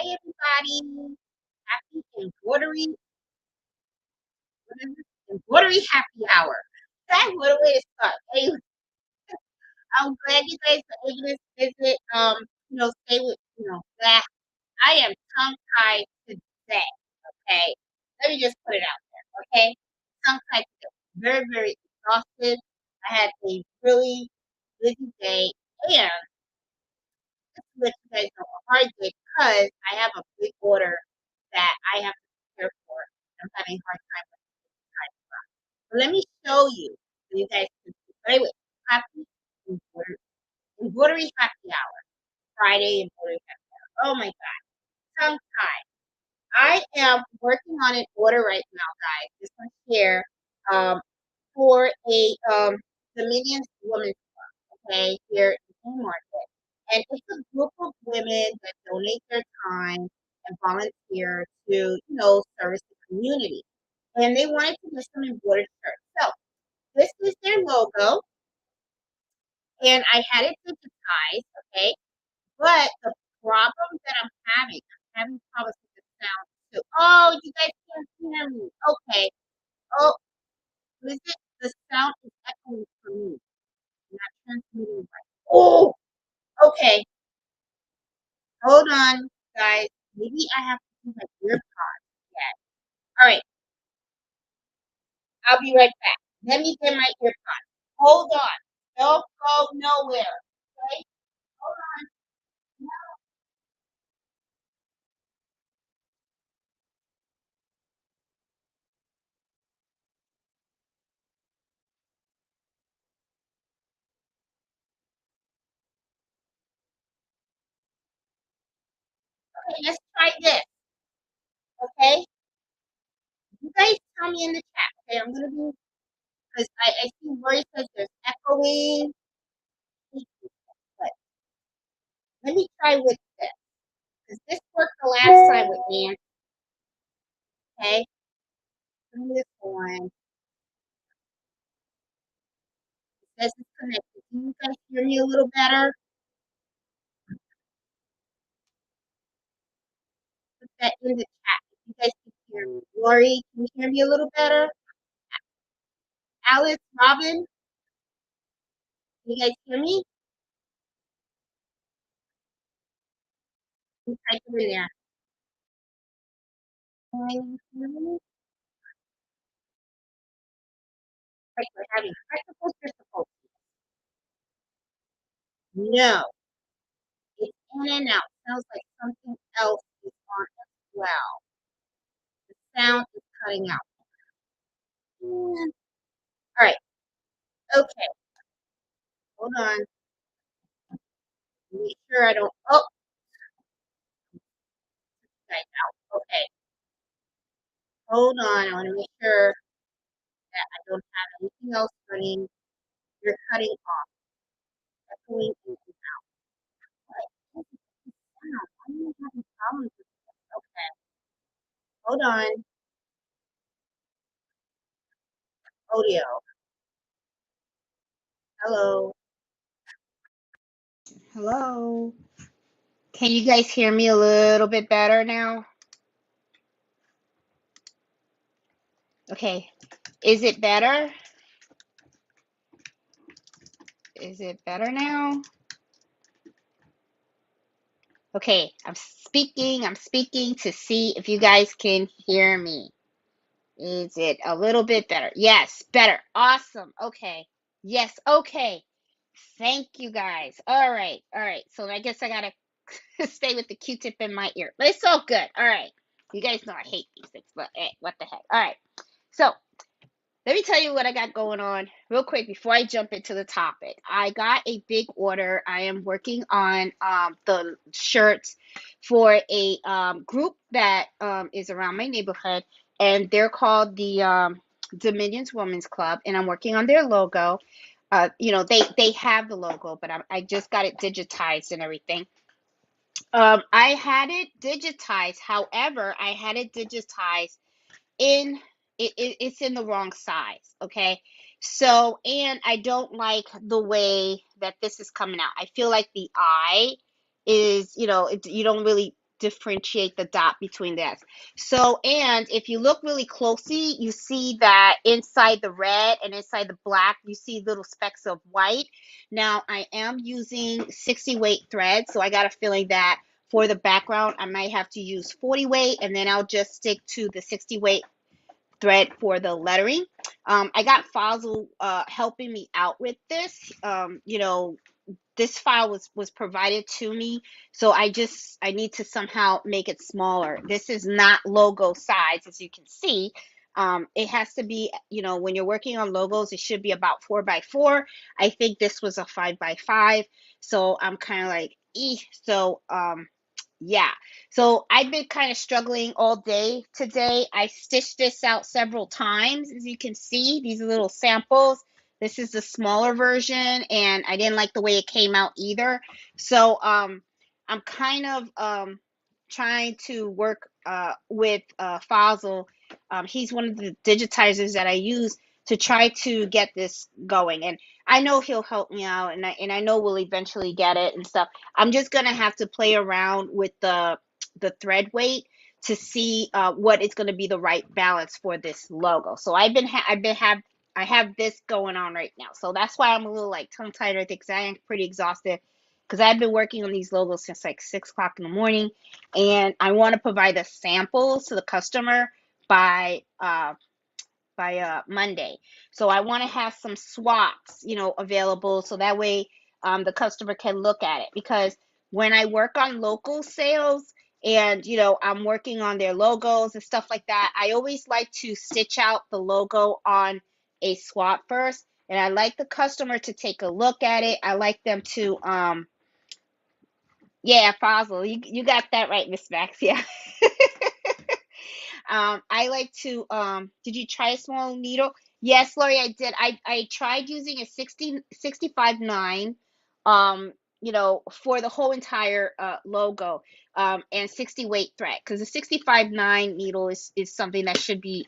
Hi, everybody. Happy embroidery. What is it? Embroidery happy hour. That what a way to start. Hey, I'm glad you guys are able to visit. Stay with that. I am tongue tied today. Okay, let me just put it out there. Okay, tongue tied today. Very, very exhausted. I had a really busy day, and just to let you guys know a hard day because I have a big order that I have to prepare for. I'm having a hard time with time. So let me show you so you guys can see. But anyway, happy embroidery, embroidery happy hour. Friday embroidery happy hour. Oh my god. Tongue tied. I am working on an order right now, guys. Just want to share for a Dominion Women's Club, okay, here in Haymarket. And it's a group of women that donate their time and volunteer to, service the community. And they wanted to do some embroidered shirts. So this is their logo, and I had it digitized, okay? But the problem that I'm having problems with the sound too. Oh, you guys can't hear me. Okay. Oh, is it? The sound is echoing for me. Not transmitting right. Oh, okay. Hold on, guys. Maybe I have to do my earpods. Yeah. All right. I'll be right back. Let me get my earpods. Hold on. Don't go nowhere. Okay. Hold on. Okay, let's try this. Okay. You guys tell me in the chat. Okay, I'm gonna do because I see where it says there's echoing. But let me try with this because this worked the last time with me. Okay. Turn this on. It says it's connected. Can you guys hear me a little better? Put that in the chat. If you guys can hear me. Lori, can you hear me a little better? Alice, Robin, can you guys hear me? Can you type it in there? Can you hear me? Like we're having technical difficulties. No, it's in and out. Sounds like something else is on as well. The sound is cutting out. All right. Okay. Hold on. Make sure I don't. Oh, guys out. Okay. Hold on. I want to make sure that I don't have anything else running. You're cutting off. Echoing in and out. What is this sound? I'm having problems with this. Okay. Hold on. Audio. Hello. Hello. Can you guys hear me a little bit better now? Okay. Is it better? Is it better now? Okay, I'm speaking to see if you guys can hear me. Is it a little bit better? Yes, better. Awesome. Okay. Yes, okay. Thank you guys. All right. All right. So I guess I gotta stay with the Q-tip in my ear. But it's all good. All right. You guys know I hate these things, but what the heck. All right. So let me tell you what I got going on real quick before I jump into the topic. I got a big order. I am working on the shirts for a group that is around my neighborhood, and they're called the Dominions Women's Club, and I'm working on their logo. They have the logo, but I just got it digitized and everything. I had it digitized. However, I had it digitized in it's in the wrong size. Okay, so and I don't like the way that this is coming out. I feel like the eye is, you don't really differentiate the dot between that. So, and if you look really closely, you see that inside the red and inside the black, you see little specks of white. Now, I am using 60 weight thread, so I got a feeling that for the background, I might have to use 40 weight, and then I'll just stick to the 60 weight thread for the lettering. I got Fossil helping me out with this. This file was provided to me, so I need to somehow make it smaller. This is not logo size, as you can see. It has to be, when you're working on logos, it should be about 4x4. I think this was a 5x5, so I'm kind of like, so yeah, so I've been kind of struggling all day today. I stitched this out several times, as you can see. These are little samples. This is the smaller version, and I didn't like the way it came out either. So I'm kind of trying to work with Fossil. He's one of the digitizers that I use to try to get this going, and I know he'll help me out, and I know we'll eventually get it and stuff. I'm just gonna have to play around with the thread weight to see what is going to be the right balance for this logo. So I have this going on right now. So that's why I'm a little like tongue tied, I think, 'cause I am pretty exhausted because I've been working on these logos since like 6 o'clock in the morning, and I want to provide the samples to the customer by Monday. So I want to have some swaps, available so that way the customer can look at it. Because when I work on local sales and, I'm working on their logos and stuff like that, I always like to stitch out the logo on a swap first. And I like the customer to take a look at it. I like them to, yeah, Fossil, you got that right, Miss Max. Yeah. I like to, did you try a small needle? Yes, Lori, I did. I tried using a 65.9, for the whole entire logo, and 60 weight thread, because the 65.9 needle is something that should be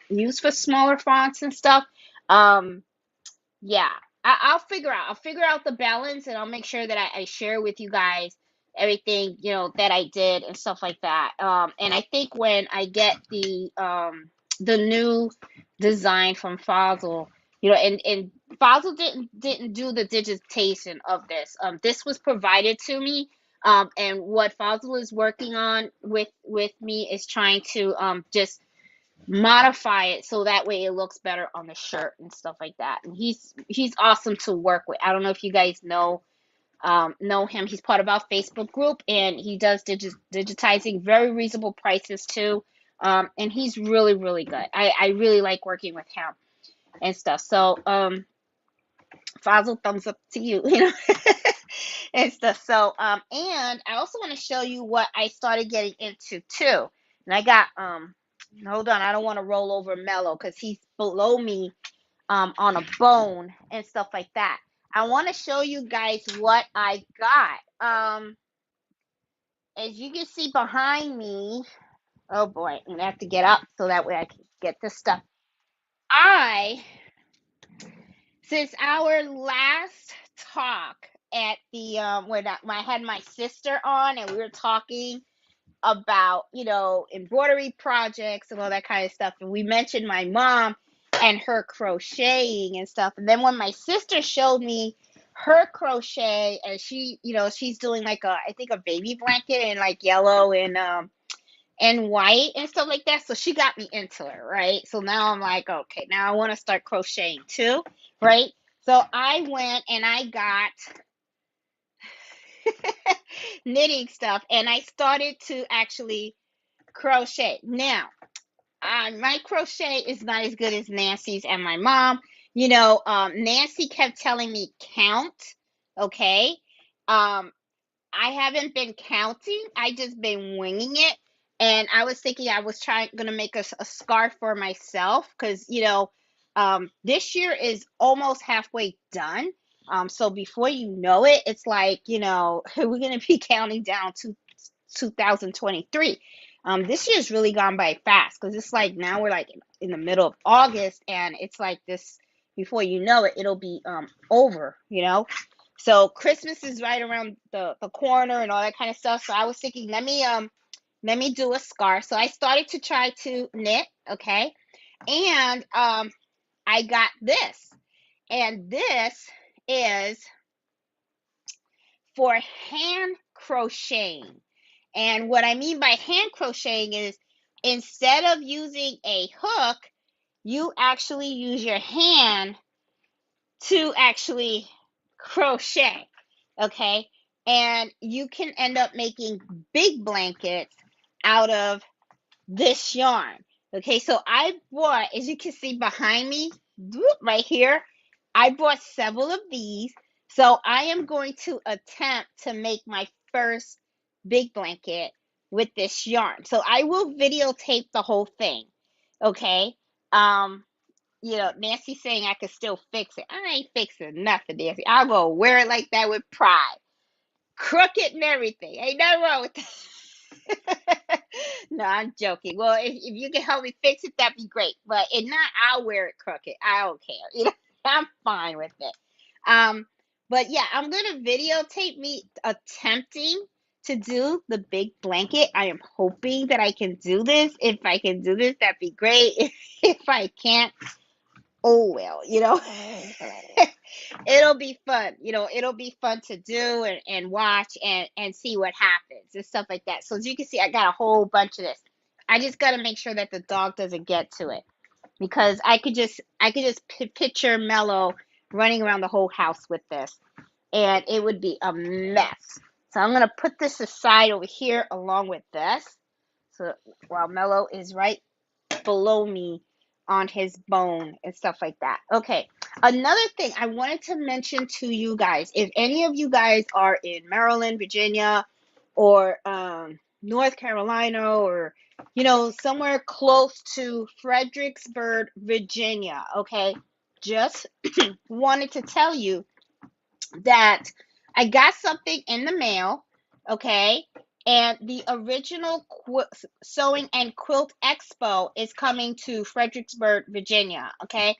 used for smaller fonts and stuff. Um, yeah, I'll figure out the balance, and I'll make sure that I share with you guys everything, that I did and stuff like that. And I think when I get the new design from Fossil, and Fossil didn't do the digitation of this. This was provided to me. And what Fossil is working on with me is trying to just modify it so that way it looks better on the shirt and stuff like that. And he's awesome to work with. I don't know if you guys know him. He's part of our Facebook group, and he does digitizing, very reasonable prices too. And he's really, really good. I really like working with him and stuff. So Fossil, thumbs up to you, and stuff. So and I also want to show you what I started getting into too. And I got hold on, I don't want to roll over Mellow because he's below me on a bone and stuff like that. I want to show you guys what I got. As you can see behind me, oh boy, I'm gonna have to get up so that way I can get this stuff. Since our last talk at the when I had my sister on and we were talking about, embroidery projects and all that kind of stuff, and we mentioned my mom and her crocheting and stuff. And then when my sister showed me her crochet, and she's doing like I think a baby blanket in like yellow and white and stuff like that. So she got me into it, right? So now I'm like, okay, now I want to start crocheting too, right? So I went and I got knitting stuff, and I started to actually crochet. Now, my crochet is not as good as Nancy's and my mom. Nancy kept telling me count, okay? I haven't been counting. I just been winging it. And I was thinking I was gonna make a scarf for myself because, this year is almost halfway done. So before you know it, it's like, we're gonna be counting down to 2023. This year's really gone by fast because it's like now we're like in the middle of August, and it's like this, before you know it, it'll be over, So Christmas is right around the corner and all that kind of stuff. So I was thinking, let me do a scarf. So I started to try to knit, okay? And I got this. And this is for hand crocheting. And what I mean by hand crocheting is instead of using a hook, you actually use your hand to actually crochet. Okay. And you can end up making big blankets out of this yarn. Okay, so I bought, as you can see behind me, right here, I bought several of these. So I am going to attempt to make my first big blanket with this yarn. So I will videotape the whole thing. Okay. Um, Nancy saying I could still fix it. I ain't fixing nothing, Nancy. I'll go wear it like that with pride. Crooked and everything. Ain't nothing wrong with that. No, I'm joking. Well, if you can help me fix it, that'd be great. But if not, I'll wear it crooked. I don't care. I'm fine with it. Um, but yeah, I'm gonna videotape me attempting to do the big blanket. I am hoping that I can do this. If I can do this, that'd be great. If I can't, oh well. It'll be fun. It'll be fun to do and watch and see what happens and stuff like that. So as you can see, I got a whole bunch of this. I just got to make sure that the dog doesn't get to it because I could just picture Mello running around the whole house with this and it would be a mess. So I'm going to put this aside over here along with this. So while Mello is right below me on his bone and stuff like that. Okay. Another thing I wanted to mention to you guys, if any of you guys are in Maryland, Virginia, or North Carolina, or somewhere close to Fredericksburg, Virginia, okay, just wanted to tell you that I got something in the mail, okay? And the original sewing and quilt expo is coming to Fredericksburg, Virginia, okay?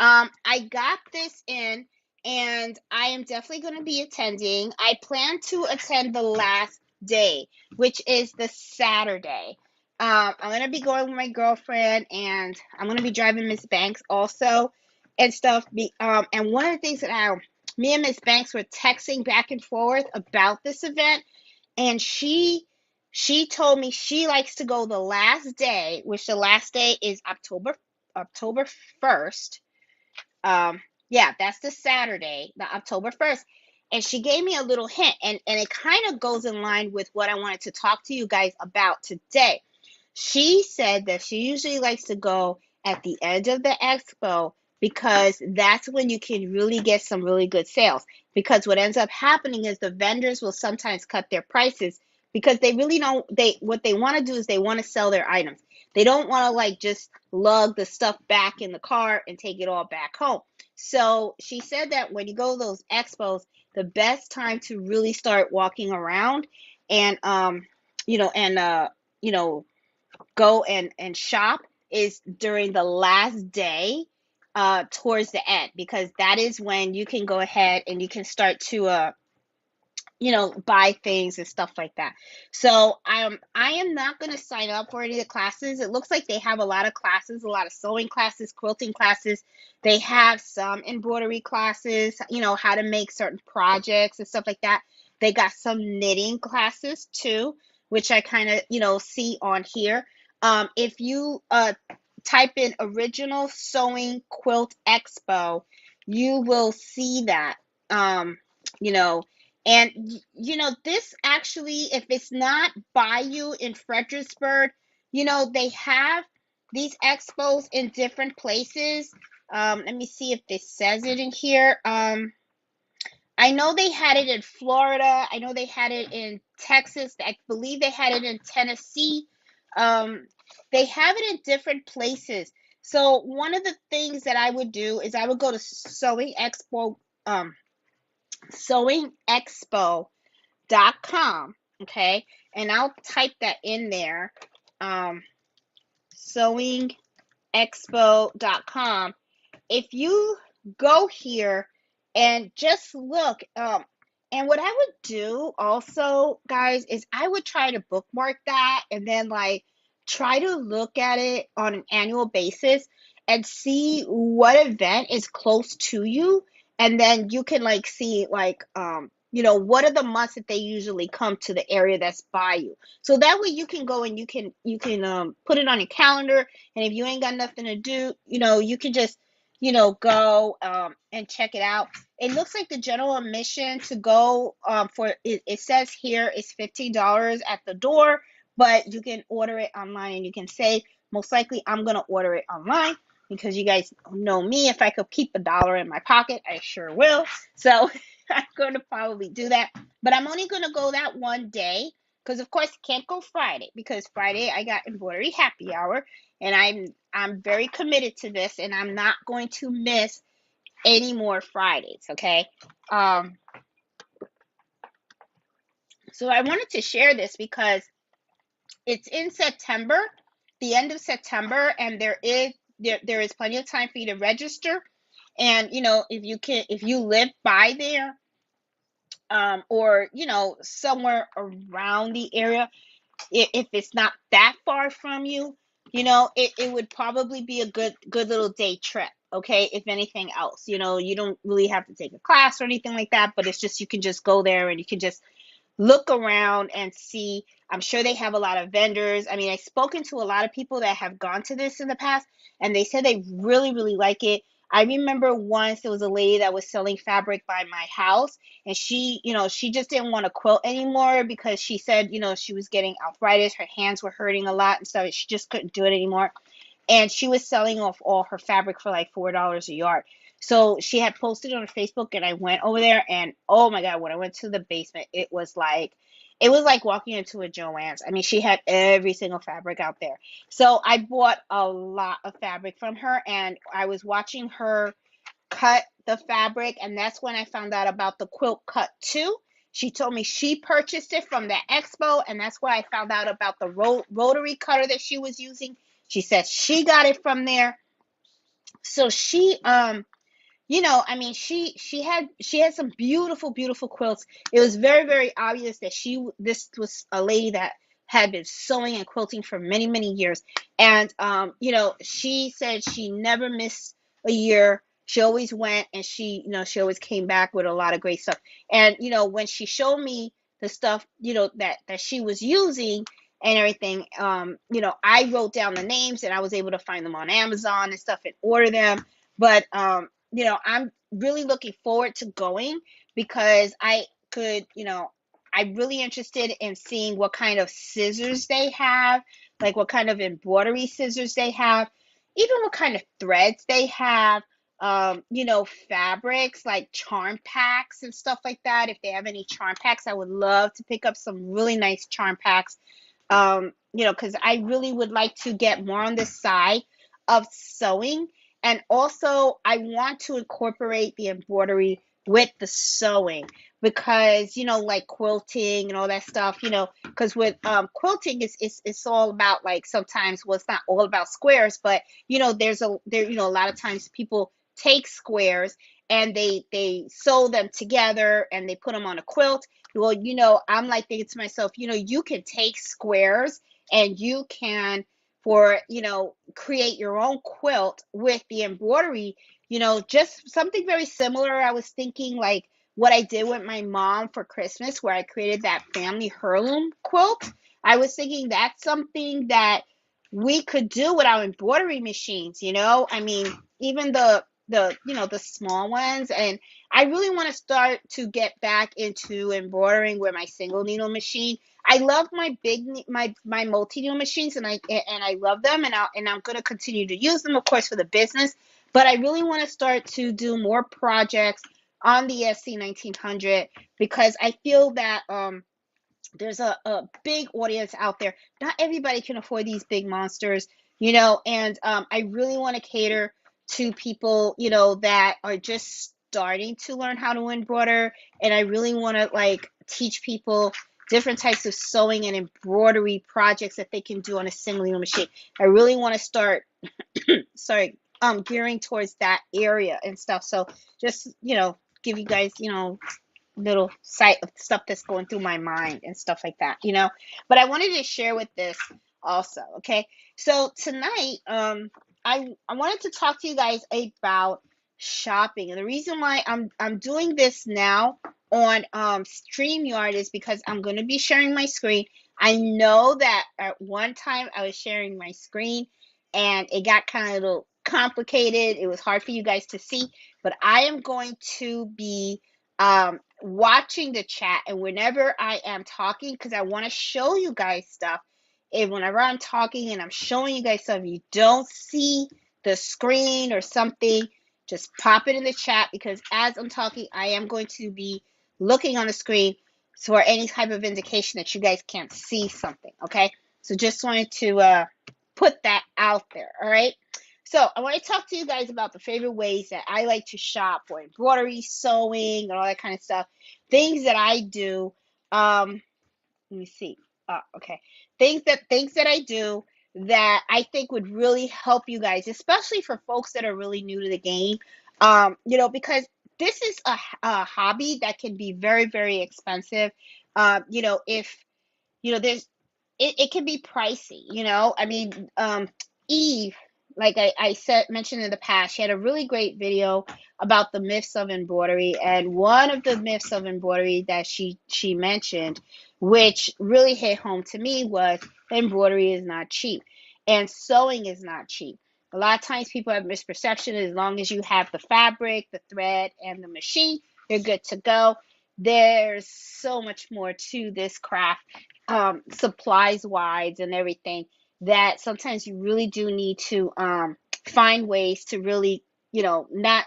I got this in and I am definitely going to be attending. I plan to attend the last day, which is the Saturday. I'm going to be going with my girlfriend and I'm going to be driving Miss Banks also and stuff. And one of the things that me and Miss Banks were texting back and forth about this event, and she told me she likes to go the last day, which the last day is October 1st. Yeah, that's the Saturday, the October 1st. And she gave me a little hint, and it kind of goes in line with what I wanted to talk to you guys about today. She said that she usually likes to go at the end of the expo because that's when you can really get some really good sales. Because what ends up happening is the vendors will sometimes cut their prices because they really don't, what they want to do is they want to sell their items. They don't want to like just lug the stuff back in the car and take it all back home. So she said that when you go to those expos, the best time to really start walking around and you know go and shop is during the last day towards the end, because that is when you can go ahead and you can start to buy things and stuff like that. So I am not going to sign up for any of the classes. It looks like they have a lot of classes, a lot of sewing classes, quilting classes. They have some embroidery classes, how to make certain projects and stuff like that. They got some knitting classes too, which I kind of, see on here. If you type in original sewing quilt expo, you will see that. You know, and this actually, if it's not by you in Fredericksburg, they have these expos in different places. Let me see if this says it in here. I know they had it in Florida. I know they had it in Texas. I believe they had it in Tennessee. Um, they have it in different places. So one of the things that I would do is I would go to sewingexpo.com, okay? And I'll type that in there. Sewingexpo.com. If you go here and just look. And what I would do also, guys, is I would try to bookmark that and then like try to look at it on an annual basis and see what event is close to you. And then you can like see like what are the months that they usually come to the area that's by you. So that way you can go and you can put it on your calendar, and if you ain't got nothing to do, you can just go and check it out. It looks like the general admission to go for it says here is $15 at the door, but you can order it online and you can save. Most likely, I'm gonna order it online because you guys know me. If I could keep $1 in my pocket, I sure will. So I'm going to probably do that. But I'm only gonna go that one day because, of course, can't go Friday because Friday I got embroidery happy hour, and I'm very committed to this, and I'm not going to miss any more Fridays, okay? Um, so I wanted to share this because it's in September, the end of September, and there is plenty of time for you to register. And if you live by there, or somewhere around the area, if it's not that far from you, it would probably be a good little day trip. Okay, if anything else, you don't really have to take a class or anything like that, but it's just you can just go there and you can just look around and see. I'm sure they have a lot of vendors. I mean, I've spoken to a lot of people that have gone to this in the past, and they said they really, really like it. I remember once there was a lady that was selling fabric by my house, and she just didn't want to quilt anymore because she said, she was getting arthritis, her hands were hurting a lot and stuff. She just couldn't do it anymore, and she was selling off all her fabric for like $4 a yard. So she had posted on Facebook, and I went over there, and oh my God, when I went to the basement, it was like walking into a Joann's. I mean, she had every single fabric out there. So I bought a lot of fabric from her, and I was watching her cut the fabric, and that's when I found out about the quilt cut too. She told me she purchased it from the expo, and that's where I found out about the rotary cutter that she was using. She said she got it from there. So I mean, she had some beautiful, beautiful quilts. It was very, very obvious that this was a lady that had been sewing and quilting for many, many years. And she said she never missed a year. She always went, and she always came back with a lot of great stuff. And when she showed me the stuff, that she was using and everything, I wrote down the names, and I was able to find them on Amazon and stuff and order them. But I'm really looking forward to going because I'm really interested in seeing what kind of scissors they have, like what kind of embroidery scissors they have, even what kind of threads they have, fabrics like charm packs and stuff like that. If they have any charm packs, I would love to pick up some really nice charm packs. Because I really would like to get more on this side of sewing. And also, I want to incorporate the embroidery with the sewing because, like quilting and all that stuff, because with quilting, it's all about like sometimes, well, it's not all about squares, but, a lot of times people take squares and they sew them together and they put them on a quilt. Well, I'm like thinking to myself, you can take squares and you can create your own quilt with the embroidery, just something very similar. I was thinking like what I did with my mom for Christmas, where I created that family heirloom quilt. I was thinking that's something that we could do with our embroidery machines, I mean, even the small ones. And I really want to start to get back into embroidering with my single needle machine. I love my my multi needle machines, and I love them, and I'm going to continue to use them, of course, for the business. But I really want to start to do more projects on the SC 1900 because I feel that there's a big audience out there. Not everybody can afford these big monsters, and I really want to cater to people, that are just starting to learn how to embroider. And I really want to like teach people different types of sewing and embroidery projects that they can do on a single needle machine. I really want to start, sorry, gearing towards that area and stuff. So just, give you guys, little sight of stuff that's going through my mind and stuff like that. But I wanted to share with this also, okay? So tonight, I wanted to talk to you guys about shopping. And the reason why I'm doing this now on StreamYard is because I'm going to be sharing my screen. I know that at one time I was sharing my screen and it got kind of a little complicated. It was hard for you guys to see, but I am going to be watching the chat, and whenever I am talking, because I want to show you guys stuff, and whenever I'm talking and I'm showing you guys stuff, you don't see the screen or something, just pop it in the chat, because as I'm talking, I am going to be looking on the screen for any type of indication that you guys can't see something, okay? So just wanted to put that out there, all right? So I want to talk to you guys about the favorite ways that I like to shop for embroidery, sewing, and all that kind of stuff. Things that I do. Let me see. Okay. Things that I do that I think would really help you guys, especially for folks that are really new to the game. Because this is a hobby that can be very, very expensive. If there's it can be pricey. I mean, Eve, like I said, mentioned in the past, she had a really great video about the myths of embroidery, and one of the myths of embroidery that she mentioned, which really hit home to me, was embroidery is not cheap and sewing is not cheap. A lot of times people have misperception. As long as you have the fabric, the thread, and the machine, you're good to go. There's so much more to this craft, supplies wise and everything, that sometimes you really do need to find ways to really, not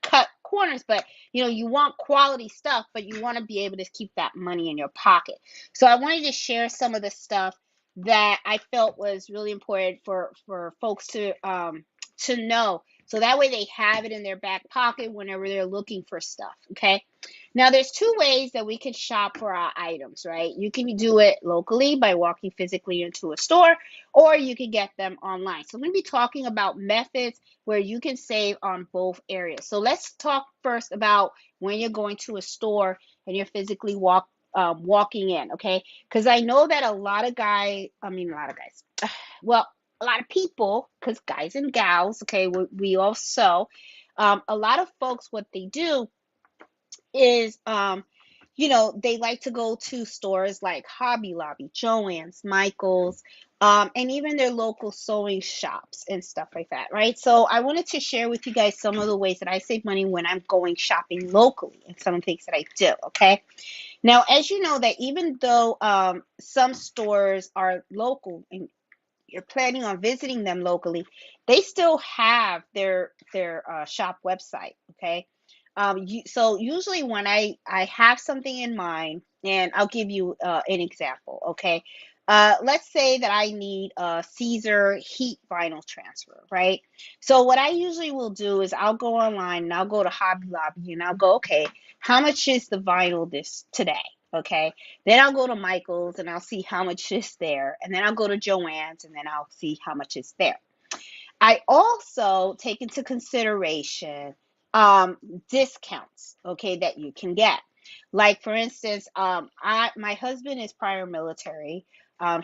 cut corners, but you want quality stuff, but you want to be able to keep that money in your pocket. So I wanted to share some of the stuff that I felt was really important for folks to know, so that way they have it in their back pocket whenever they're looking for stuff. Okay. Now, there's two ways that we can shop for our items, right? You can do it locally by walking physically into a store, or you can get them online. So I'm going to be talking about methods where you can save on both areas. So let's talk first about when you're going to a store and you're physically walking in, okay? Because I know that a lot of well, a lot of people, because guys and gals, okay, we all sew. A lot of folks, what they do is they like to go to stores like Hobby Lobby, Joann's, Michael's, and even their local sewing shops and stuff like that, right? So I wanted to share with you guys some of the ways that I save money when I'm going shopping locally, and some things that I do. Okay. Now, as you know, that even though some stores are local and you're planning on visiting them locally, they still have their shop website. Okay. So usually when I have something in mind, and I'll give you an example. Okay. Let's say that I need a Caesar heat vinyl transfer, right? So what I usually will do is I'll go online and I'll go to Hobby Lobby and I'll go, okay, how much is the vinyl this today? Okay. Then I'll go to Michael's and I'll see how much is there. And then I'll go to Joann's and then I'll see how much is there. I also take into consideration um, discounts, okay, that you can get. Like for instance, my husband is prior military.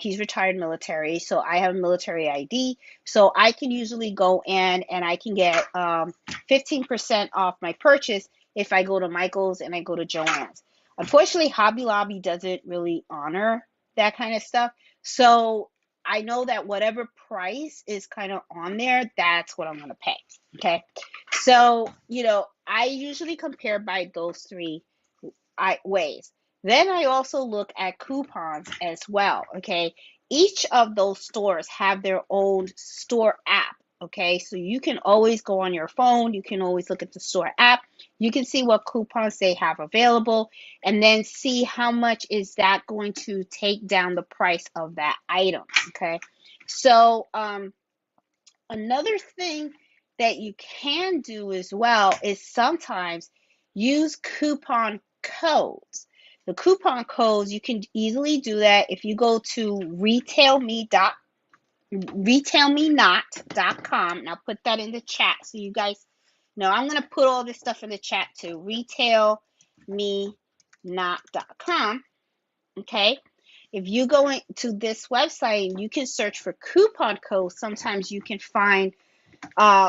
He's retired military, so I have a military ID. So I can usually go in and I can get 15% off my purchase if I go to Michael's and I go to Joann's. Unfortunately, Hobby Lobby doesn't really honor that kind of stuff. So I know that whatever price is kind of on there, that's what I'm going to pay. Okay. So, I usually compare by those three ways. Then I also look at coupons as well. Okay. Each of those stores have their own store app. Okay. So you can always go on your phone. You can always look at the store app. You can see what coupons they have available and then see how much is that going to take down the price of that item. Okay. So, another thing that you can do as well is sometimes use coupon codes. The coupon codes, you can easily do that if you go to retailmenot.com, and I'll put that in the chat so you guys No, I'm going to put all this stuff in the chat too. Retailmenot.com. Okay. If you go into this website, you can search for coupon codes. Sometimes you can find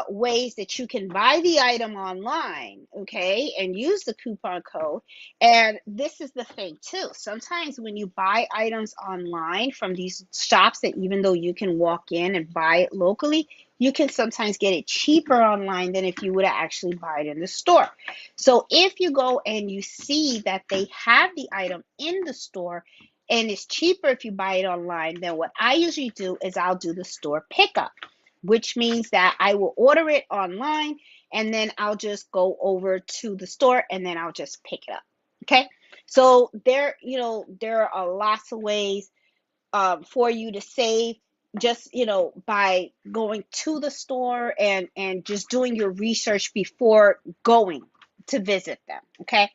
ways that you can buy the item online, okay, and use the coupon code. And this is the thing too. Sometimes when you buy items online from these shops that even though you can walk in and buy it locally, you can sometimes get it cheaper online than if you would have actually buy it in the store. So if you go and you see that they have the item in the store and it's cheaper if you buy it online, then what I usually do is I'll do the store pickup, which means that I will order it online and then I'll just go over to the store and then I'll just pick it up. Okay. So there are lots of ways for you to save just, by going to the store and just doing your research before going to visit them. Okay.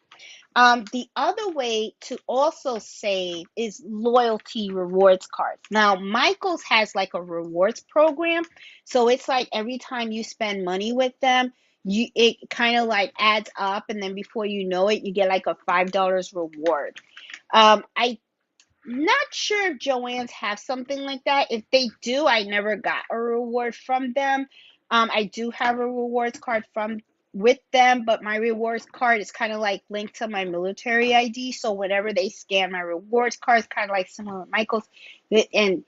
The other way to also save is loyalty rewards cards. Now, Michaels has like a rewards program. So it's like every time you spend money with them, it kind of like adds up. And then before you know it, you get like a $5 reward. I not sure if Joann's have something like that. If they do, I never got a reward from them. I do have a rewards card from with them, but my rewards card is kind of like linked to my military ID. So whenever they scan my rewards card, it's kind of like similar to Michael's and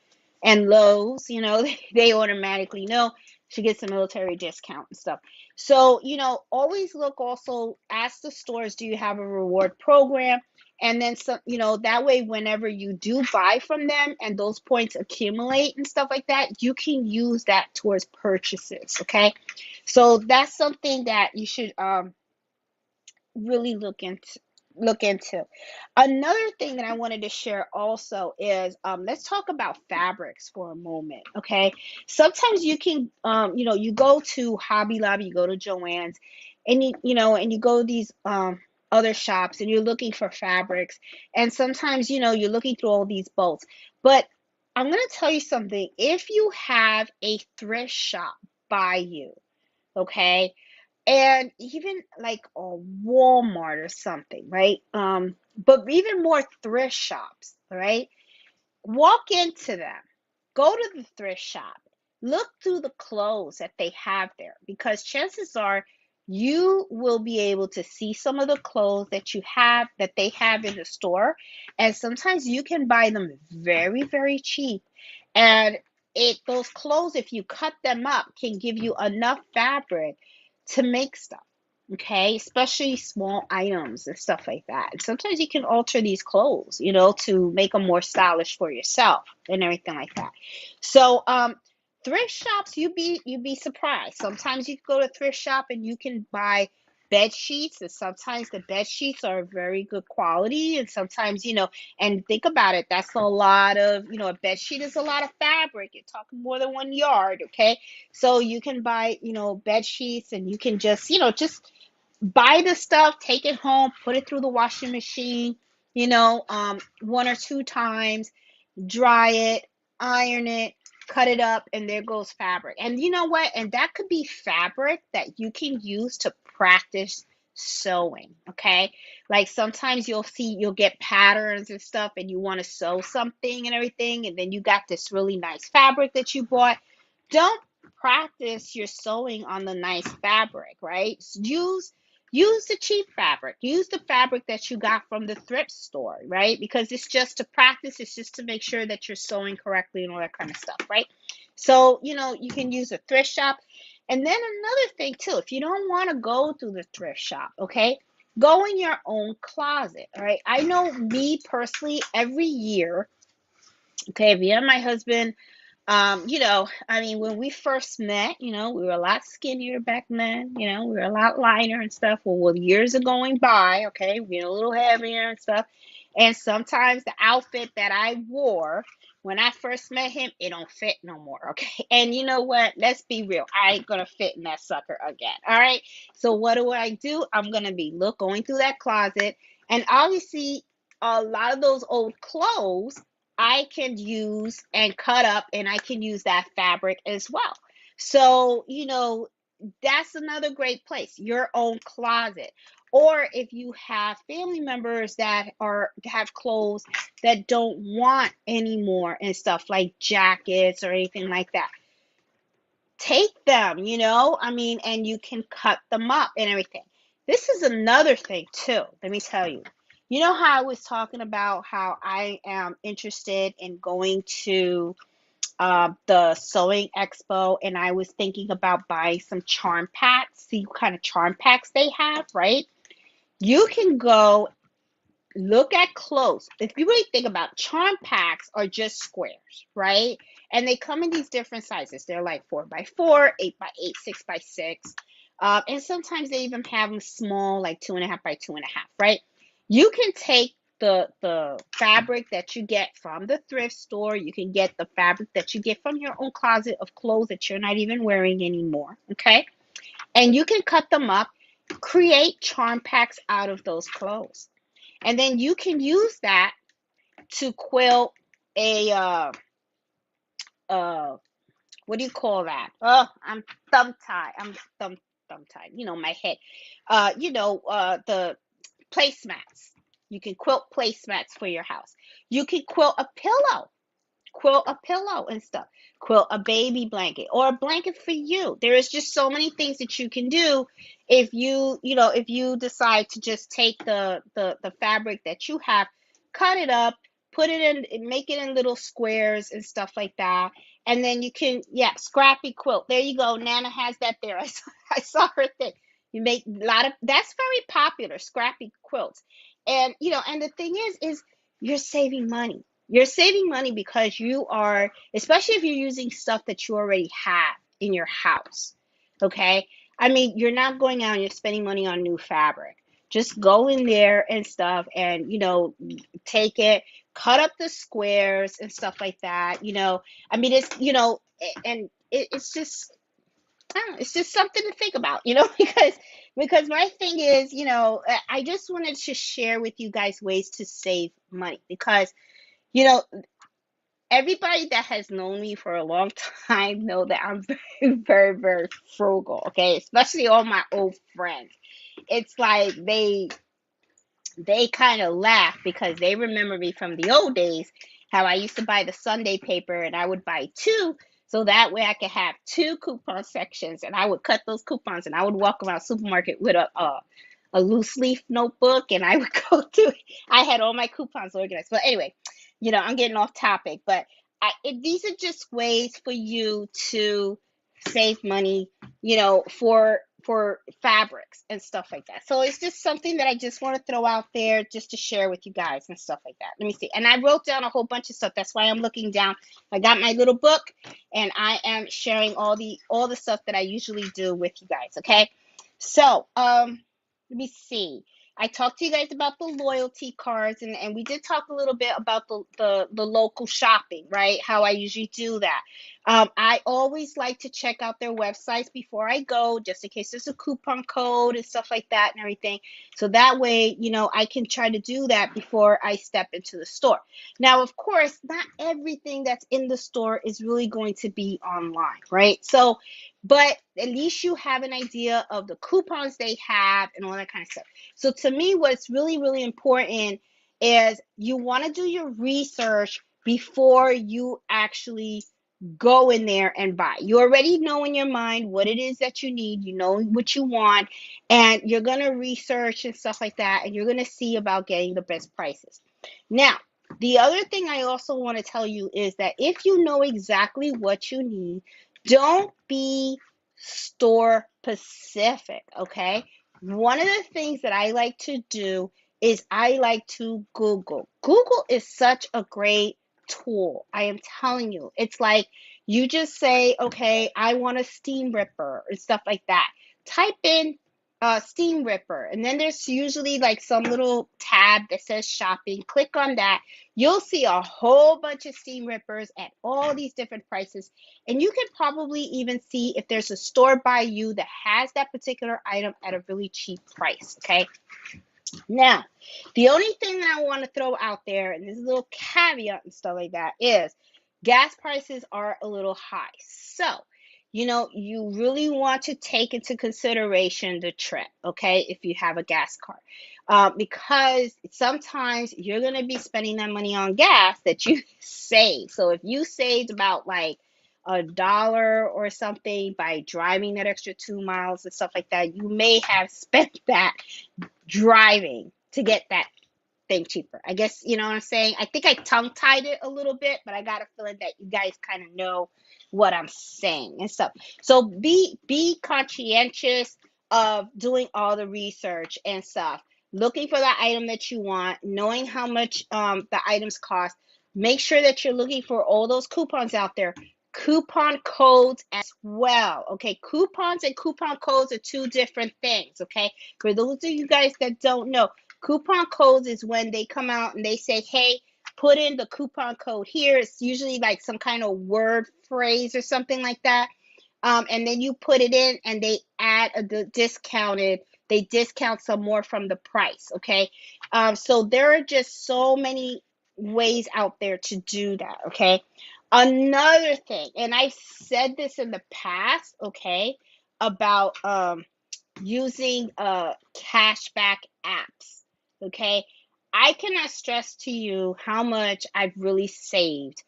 Lowe's, they automatically know she gets a military discount and stuff. So, always look also, ask the stores, do you have a reward program? And then some, that way, whenever you do buy from them and those points accumulate and stuff like that, you can use that towards purchases. Okay. So that's something that you should really look into. Another thing that I wanted to share also is let's talk about fabrics for a moment. Okay. Sometimes you can you go to Hobby Lobby, you go to Joann's, and you go to these other shops and you're looking for fabrics, and sometimes you're looking through all these bolts. But I'm going to tell you something. If you have a thrift shop by you, okay, and even like a Walmart or something, right? But even more thrift shops, right? Walk into them, go to the thrift shop, look through the clothes that they have there, because chances are you will be able to see some of the clothes that they have in the store, and sometimes you can buy them very, very cheap. And those clothes, if you cut them up, can give you enough fabric to make stuff. Okay, especially small items and stuff like that. And sometimes you can alter these clothes, to make them more stylish for yourself and everything like that. So, thrift shops, you'd be surprised. Sometimes you can go to thrift shop and you can buy bed sheets, and sometimes the bed sheets are very good quality, and sometimes, and think about it, that's a lot of, a bed sheet is a lot of fabric. You're talking more than 1 yard, okay? So you can buy, bed sheets, and you can just buy the stuff, take it home, put it through the washing machine, 1 or 2 times, dry it, iron it, cut it up, and there goes fabric. And you know what? And that could be fabric that you can use to practice sewing. Okay. Like sometimes you'll get patterns and stuff, and you want to sew something and everything, and then you got this really nice fabric that you bought. Don't practice your sewing on the nice fabric, right? Use the cheap fabric. Use the fabric that you got from the thrift store, right? Because it's just to practice, it's just to make sure that you're sewing correctly and all that kind of stuff, right? So, you can use a thrift shop. And then another thing too, if you don't want to go to the thrift shop, okay, go in your own closet, all right? I know me personally, every year, okay, me and my husband, I mean, when we first met, we were a lot skinnier back then, we were a lot lighter and stuff. Well, years are going by, okay, we're a little heavier and stuff. And sometimes the outfit that I wore when I first met him, it don't fit no more, okay? And you know what? Let's be real. I ain't gonna fit in that sucker again, all right? So what do? I'm gonna be going through that closet, and obviously a lot of those old clothes I can use and cut up, and I can use that fabric as well. So, that's another great place, your own closet. Or if you have family members that are have clothes that don't want anymore and stuff like jackets or anything like that, take them, I mean, and you can cut them up and everything. This is another thing too. Let me tell you. You know how I was talking about how I am interested in going to the sewing expo, and I was thinking about buying some charm packs, see what kind of charm packs they have, right? You can go look at clothes. If you really think about, charm packs are just squares, right? And they come in these different sizes. They're like 4x4, 8x8, 6x6. And sometimes they even have them small, like 2.5x2.5, right? You can take the fabric that you get from the thrift store. You can get the fabric that you get from your own closet of clothes that you're not even wearing anymore, okay? And you can cut them up, create charm packs out of those clothes. And then you can use that to quilt a uh what do you call that? Oh, I'm thumb tied. I'm thumb tied. My head. The placemats. You can quilt placemats for your house. You can quilt a pillow and stuff, quilt a baby blanket or a blanket for you. There is just so many things that you can do if you decide to just take the fabric that you have, cut it up, put it in, make it in little squares and stuff like that. And then you can, yeah, scrappy quilt. There you go. Nana has that there. I saw her thing. You make a lot of, that's very popular, scrappy quilts. And the thing is you're saving money. You're saving money because you are, especially if you're using stuff that you already have in your house. Okay. I mean, you're not going out and you're spending money on new fabric. Just go in there and stuff and, take it, cut up the squares and stuff like that. I mean, and it's just, I don't know, it's just something to think about, because my thing is, I just wanted to share with you guys ways to save money because, you know, everybody that has known me for a long time know that I'm very, very, very frugal. Okay, especially all my old friends. It's like they kind of laugh because they remember me from the old days, how I used to buy the Sunday paper and I would buy two. So that way I could have two coupon sections and I would cut those coupons and I would walk around the supermarket with a loose leaf notebook and I would go through. I had all my coupons organized. But anyway, I'm getting off topic. But these are just ways for you to save money, for fabrics and stuff like that. So it's just something that I just want to throw out there just to share with you guys and stuff like that. Let me see. And I wrote down a whole bunch of stuff. That's why I'm looking down. I got my little book and I am sharing all the stuff that I usually do with you guys. Okay. So, let me see. I talked to you guys about the loyalty cards, and we did talk a little bit about the local shopping, right? How I usually do that. I always like to check out their websites before I go, just in case there's a coupon code and stuff like that and everything. So that way, I can try to do that before I step into the store. Now, of course, not everything that's in the store is really going to be online, right? So, but at least you have an idea of the coupons they have and all that kind of stuff. So to me, what's really, really important is you want to do your research before you actually go in there and buy. You already know in your mind what it is that you need, you know what you want, and you're going to research and stuff like that, and you're going to see about getting the best prices. Now, the other thing I also want to tell you is that if you know exactly what you need, don't be store specific, okay? One of the things that I like to do is I like to Google. Google is such a great tool. I am telling you. It's like you just say, okay, I want a steam ripper or stuff like that. Type in steam ripper, and then there's usually like some little tab that says shopping. Click on that. You'll see a whole bunch of steam rippers at all these different prices, and you can probably even see if there's a store by you that has that particular item at a really cheap price. Okay. Now, the only thing that I want to throw out there, and this is a little caveat and stuff like that, is gas prices are a little high. So you really want to take into consideration the trip, okay, if you have a gas card. Because sometimes you're going to be spending that money on gas that you save. So if you saved about like $1 or something by driving that extra 2 miles and stuff like that, you may have spent that driving to get that thing cheaper. I guess you know what I'm saying. I think I tongue tied it a little bit, but I got a feeling that you guys kind of know what I'm saying and stuff. So be conscientious of doing all the research and stuff. Looking for the item that you want, knowing how much the items cost. Make sure that you're looking for all those coupons out there. Coupon codes as well. Okay, coupons and coupon codes are two different things. Okay, for those of you guys that don't know, coupon codes is when they come out and they say, hey, put in the coupon code here. It's usually like some kind of word phrase or something like that. And then you put it in and they add they discount some more from the price. Okay. So there are just so many ways out there to do that. Okay. Another thing, and I've said this in the past, okay, about using cashback apps. Okay, I cannot stress to you how much I've really saved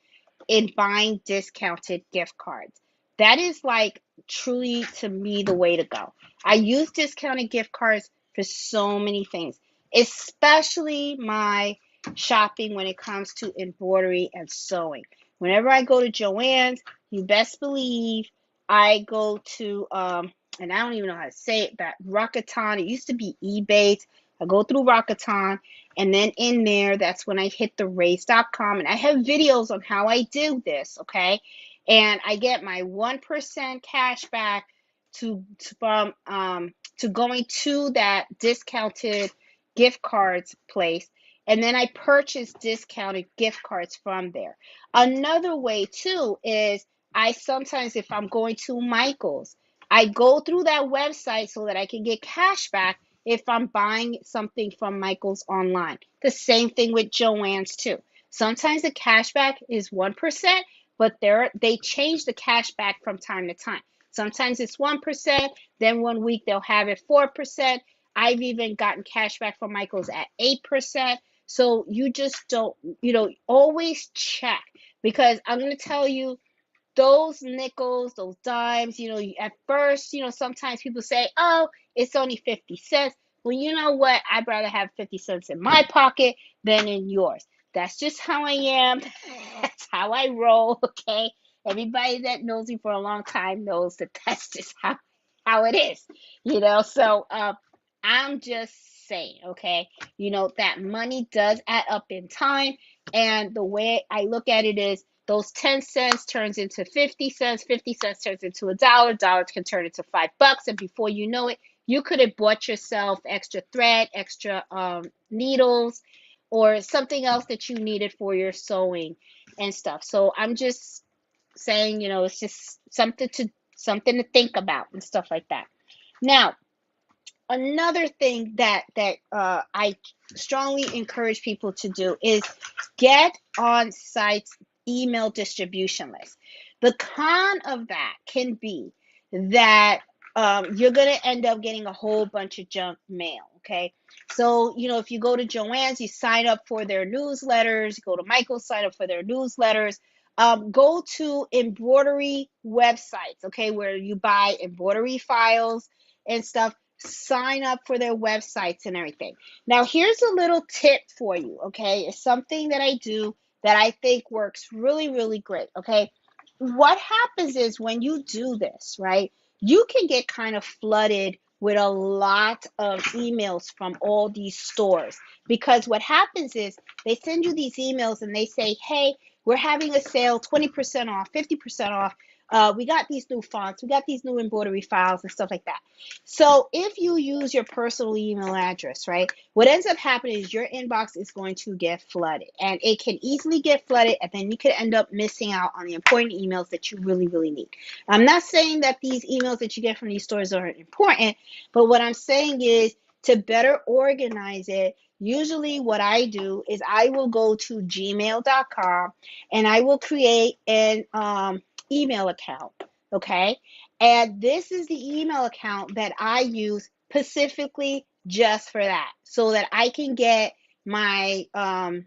in buying discounted gift cards. That is like truly to me the way to go. I use discounted gift cards for so many things, especially my shopping when it comes to embroidery and sewing. Whenever I go to Joann's, you best believe I go to and I don't even know how to say it, but Rakuten. It used to be eBay. I go through Rakuten, and then in there, that's when I hit the raise.com. And I have videos on how I do this, okay? And I get my 1% cash back from to going to that discounted gift cards place. And then I purchase discounted gift cards from there. Another way too is I sometimes, if I'm going to Michael's, I go through that website so that I can get cash back if I'm buying something from Michael's online. The same thing with Joann's too. Sometimes the cashback is 1%, but they change the cashback from time to time. Sometimes it's 1%, then one week they'll have it 4%. I've even gotten cashback from Michael's at 8%. So you just don't, always check, because I'm going to tell you, those nickels, those dimes, at first, sometimes people say, oh, it's only 50 cents. Well, you know what? I'd rather have 50 cents in my pocket than in yours. That's just how I am. That's how I roll, okay? Everybody that knows me for a long time knows that that's just how it is, So I'm just saying, okay? That money does add up in time. And the way I look at it is, those 10 cents turns into 50 cents, 50 cents turns into $1, can turn into $5, and before you know it, you could have bought yourself extra thread, extra needles, or something else that you needed for your sewing and stuff. So I'm just saying, it's just something to think about and stuff like that. Now, another thing that I strongly encourage people to do is get on sites email distribution list. The con of that can be that you're going to end up getting a whole bunch of junk mail. Okay. So, if you go to Joann's, you sign up for their newsletters, you go to Michael's, sign up for their newsletters. Go to embroidery websites, okay, where you buy embroidery files and stuff. Sign up for their websites and everything. Now, here's a little tip for you, okay? It's something that I do that I think works really, really great, okay? What happens is when you do this, right, you can get kind of flooded with a lot of emails from all these stores, because what happens is they send you these emails and they say, hey, we're having a sale, 20% off, 50% off. We got these new fonts, we got these new embroidery files and stuff like that. So if you use your personal email address, right, what ends up happening is your inbox is going to get flooded, and it can easily get flooded, and then you could end up missing out on the important emails that you really, really need. I'm not saying that these emails that you get from these stores aren't important, but what I'm saying is, to better organize it, usually what I do is I will go to gmail.com and I will create an email account. Okay. And this is the email account that I use specifically just for that, so that I can get my, my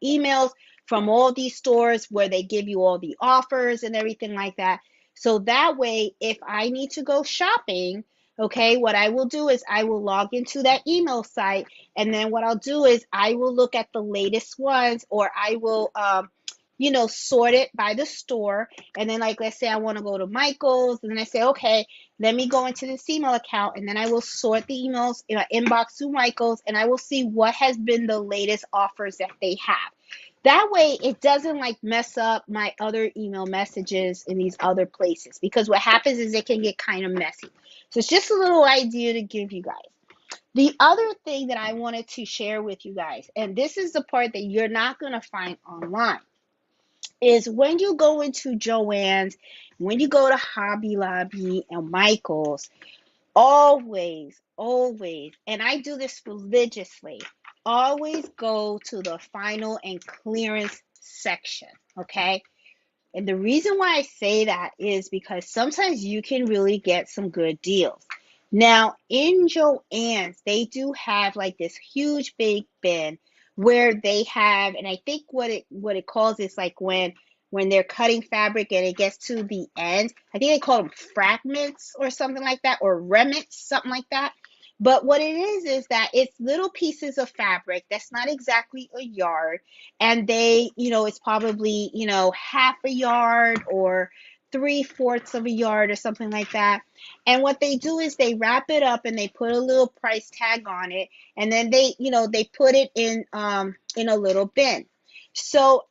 emails from all these stores where they give you all the offers and everything like that. So that way, if I need to go shopping, okay, what I will do is I will log into that email site, and then what I'll do is I will look at the latest ones, or I will, sort it by the store. And then, like, let's say I want to go to Michael's, and then I say, okay, let me go into this email account, and then I will sort the emails in an inbox to Michael's, and I will see what has been the latest offers that they have. That way, it doesn't like mess up my other email messages in these other places, because what happens is it can get kind of messy. So it's just a little idea to give you guys. The other thing that I wanted to share with you guys, and this is the part that you're not going to find online, is when you go into Joann's, when you go to Hobby Lobby and Michael's, always, and I do this religiously, always go to the final and clearance section, okay? And the reason why I say that is because sometimes you can really get some good deals. Now, in Joann's, they do have like this huge big bin where they have, and I think what it calls is like when they're cutting fabric and it gets to the end, I think they call them fragments or something like that, or remnants, something like that. But what it is that it's little pieces of fabric that's not exactly a yard, and they, it's probably, half a yard or three-fourths of a yard or something like that. And what they do is they wrap it up and they put a little price tag on it, and then they put it in a little bin. So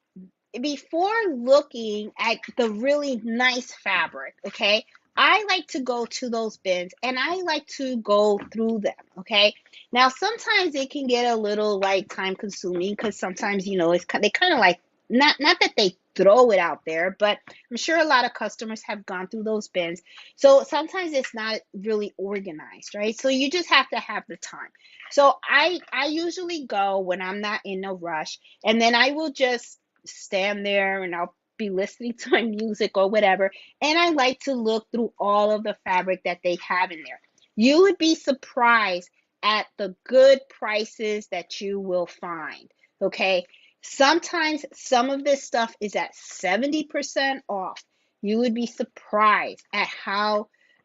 before looking at the really nice fabric, okay, I like to go to those bins and I like to go through them, okay? Now, sometimes it can get a little like time consuming, because sometimes, they kind of like, not that they throw it out there, but I'm sure a lot of customers have gone through those bins. So sometimes it's not really organized, right? So you just have to have the time. So I usually go when I'm not in a rush, and then I will just stand there and I'll be listening to my music or whatever. And I like to look through all of the fabric that they have in there. You would be surprised at the good prices that you will find. Okay. Sometimes some of this stuff is at 70% off. You would be surprised at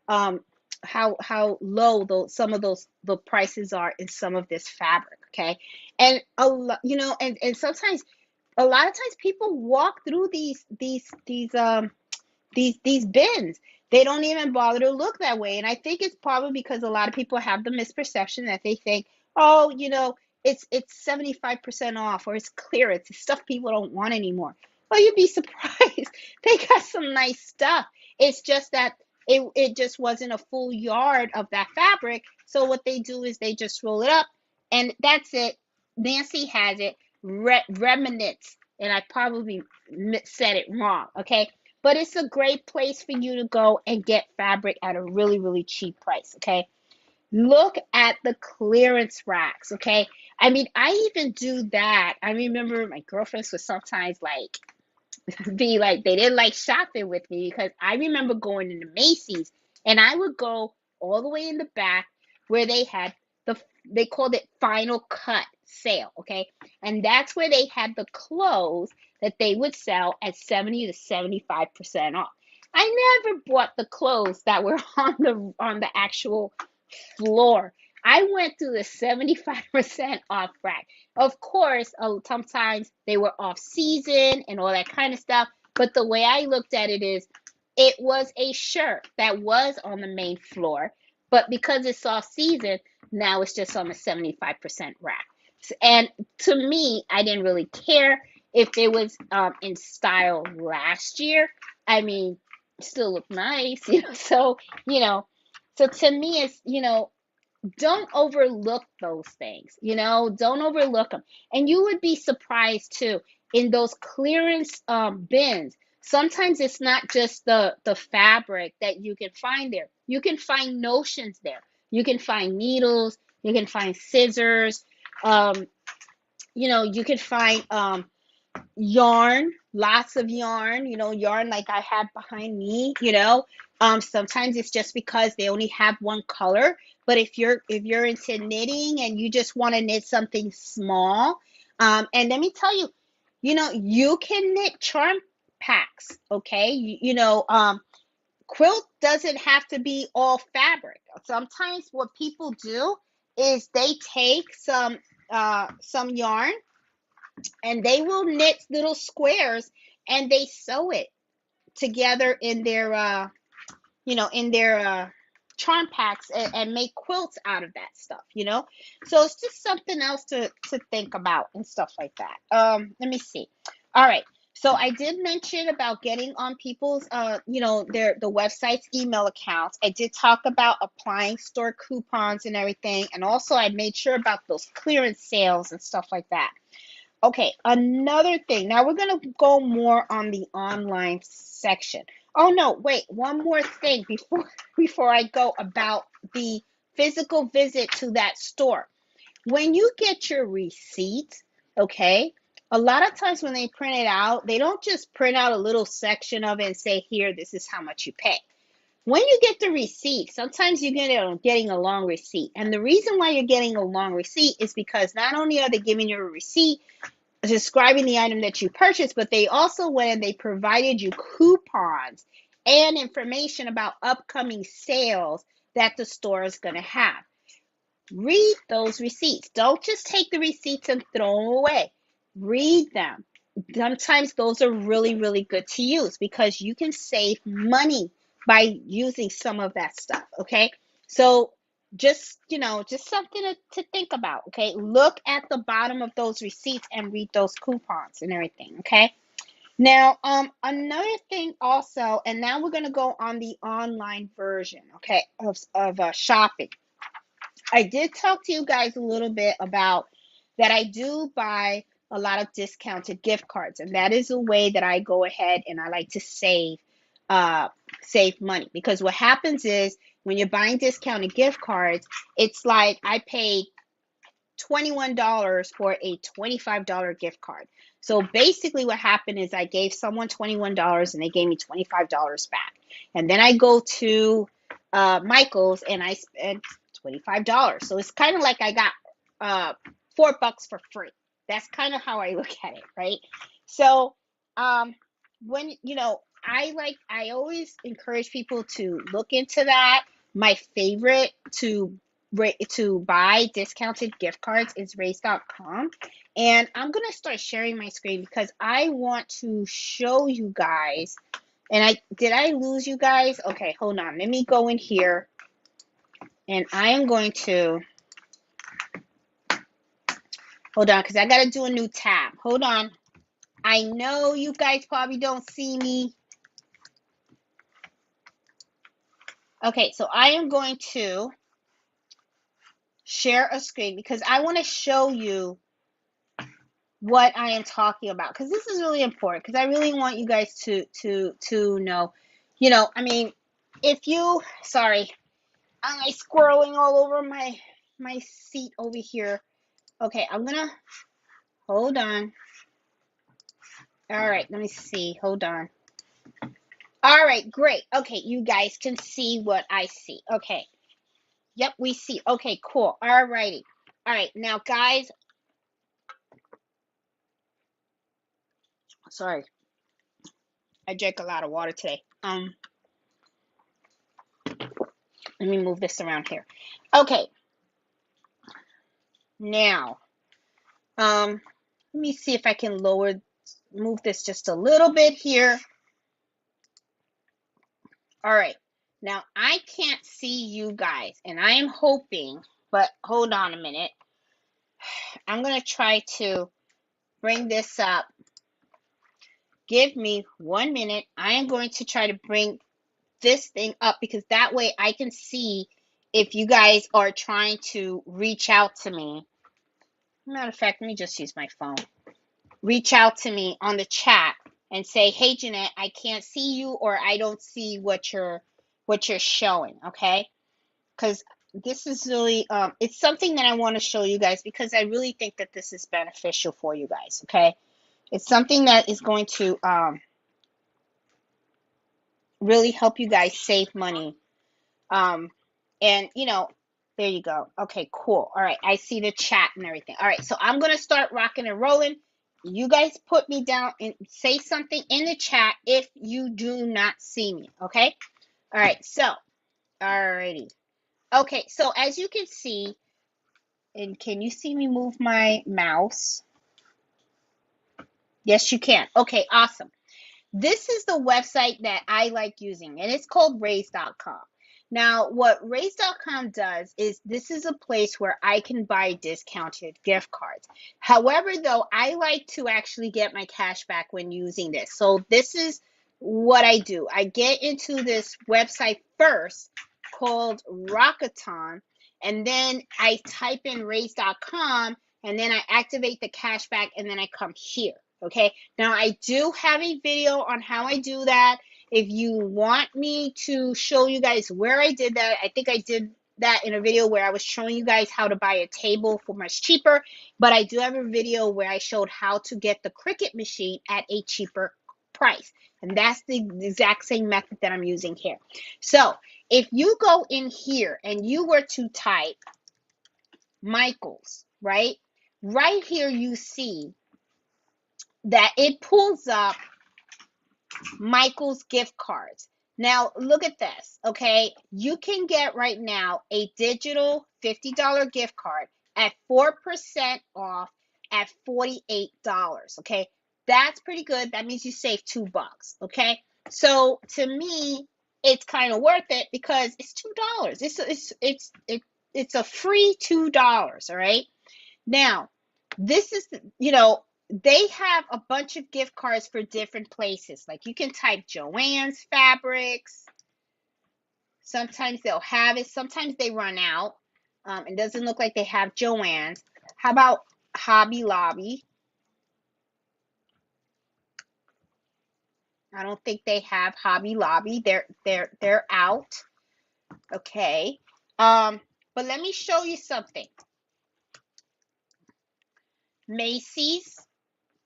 um how low some of those the prices are in some of this fabric. Okay. And a lot, and sometimes a lot of times people walk through these bins. They don't even bother to look that way. And I think it's probably because a lot of people have the misperception that they think, oh, it's 75% off, or it's clearance. It's stuff people don't want anymore. Well, you'd be surprised. They got some nice stuff. It's just that it just wasn't a full yard of that fabric. So what they do is they just roll it up, and that's it. Nancy has it. Remnants, and I probably said it wrong, okay? But it's a great place for you to go and get fabric at a really, really cheap price, okay? Look at the clearance racks, okay? I mean, I even do that. I remember my girlfriends would sometimes like be like, they didn't like shopping with me, because I remember going into Macy's and I would go all the way in the back where they had they called it final cut sale, okay? And that's where they had the clothes that they would sell at 70 to 75% off. I never bought the clothes that were on the actual floor. I went through the 75% off rack. Of course, sometimes they were off season and all that kind of stuff. But the way I looked at it is, it was a shirt that was on the main floor, but because it's off season, now it's just on the 75% rack. And to me, I didn't really care if it was in style last year. I mean, it still looked nice, So, you know, so to me, it's, don't overlook those things, don't overlook them. And you would be surprised too, in those clearance bins. Sometimes it's not just the fabric that you can find there. You can find notions there. You can find needles. You can find scissors. You can find yarn, lots of yarn, yarn like I have behind me, sometimes it's just because they only have one color. But if you're into knitting and you just want to knit something small, and let me tell you, you can knit charm packs, okay? Quilt doesn't have to be all fabric. Sometimes what people do is they take some yarn and they will knit little squares and they sew it together in their charm packs, and make quilts out of that stuff. So it's just something else to think about and stuff like that. Let me see. All right, so I did mention about getting on people's the website's email accounts. I did talk about applying store coupons and everything, and also I made sure about those clearance sales and stuff like that. Okay, another thing. Now we're going to go more on the online section. Oh no, wait, one more thing before I go about the physical visit to that store. When you get your receipt, okay, a lot of times when they print it out, they don't just print out a little section of it and say, here, this is how much you pay. When you get the receipt, sometimes you're getting a long receipt. And the reason why you're getting a long receipt is because not only are they giving you a receipt describing the item that you purchased, but they also went and they provided you coupons and information about upcoming sales that the store is going to have. Read those receipts. Don't just take the receipts and throw them away. Read them. Sometimes those are really, really good to use because you can save money by using some of that stuff. Okay. So just something to think about. Okay. Look at the bottom of those receipts and read those coupons and everything. Okay. Now, another thing also, and now we're going to go on the online version, okay, of shopping. I did talk to you guys a little bit about that I do buy a lot of discounted gift cards, and that is a way that I go ahead and I like to save money, because what happens is when you're buying discounted gift cards, it's like I paid $21 for a $25 gift card. So basically what happened is I gave someone $21 and they gave me $25 back. And then I go to Michael's and I spent $25. So it's kind of like I got $4 for free. That's kind of how I look at it, right? So when I always encourage people to look into that. My favorite to buy discounted gift cards is raise.com, and I'm going to start sharing my screen because I want to show you guys. And I lose you guys? Okay, hold on, let me go in here and I am going to hold on because I got to do a new tab. Hold on. I know you guys probably don't see me. Okay, so I am going to share a screen because I want to show you what I am talking about, because this is really important, because I really want you guys to know. I mean, if you sorry, I'm like squirreling all over my seat over here. Okay, I'm gonna hold on. All right, let me see. Hold on. All right, great. Okay, you guys can see what I see. Okay. Yep, we see. Okay, cool. All righty. All right, now guys, sorry. I drank a lot of water today. Let me move this around here. Okay. Now, let me see if I can move this just a little bit here. All right. Now, I can't see you guys, and I am hoping, but hold on a minute. I'm going to try to bring this up. Give me 1 minute. I am going to try to bring this thing up because that way I can see if you guys are trying to reach out to me. Matter of fact, let me just use my phone. Reach out to me on the chat and say, hey, Jeanette, I can't see you, or I don't see what you're showing, okay? Because this is really, it's something that I want to show you guys because I really think that this is beneficial for you guys, okay? It's something that is going to really help you guys save money. Um, and there you go. Okay, cool. All right, I see the chat and everything. All right, so I'm gonna start rocking and rolling. You guys put me down and say something in the chat if you do not see me. Okay. All right. So, alrighty. Okay. So as you can see, and can you see me move my mouse? Yes, you can. Okay. Awesome. This is the website that I like using, and it's called raise.com. Now, what raise.com does is this is a place where I can buy discounted gift cards. However, though, I like to actually get my cash back when using this. So this is what I do. I get into this website first called Rockathon, and then I type in raise.com, and then I activate the cashback, and then I come here. Okay, now I do have a video on how I do that. If you want me to show you guys where I did that, I think I did that in a video where I was showing you guys how to buy a table for much cheaper. But I do have a video where I showed how to get the Cricut machine at a cheaper price. And that's the exact same method that I'm using here. So if you go in here and you were to type Michaels, right? Right here you see that it pulls up Michael's gift cards. Now, look at this, okay? You can get right now a digital $50 gift card at 4% off at $48, okay? That's pretty good. That means you save $2, okay? So, to me, it's kind of worth it because it's $2. It's a free $2, all right? Now, this is, they have a bunch of gift cards for different places. Like you can type Joann's Fabrics. Sometimes they'll have it. Sometimes they run out. It doesn't look like they have Joann's. How about Hobby Lobby? I don't think they have Hobby Lobby. They're out. Okay. But let me show you something. Macy's.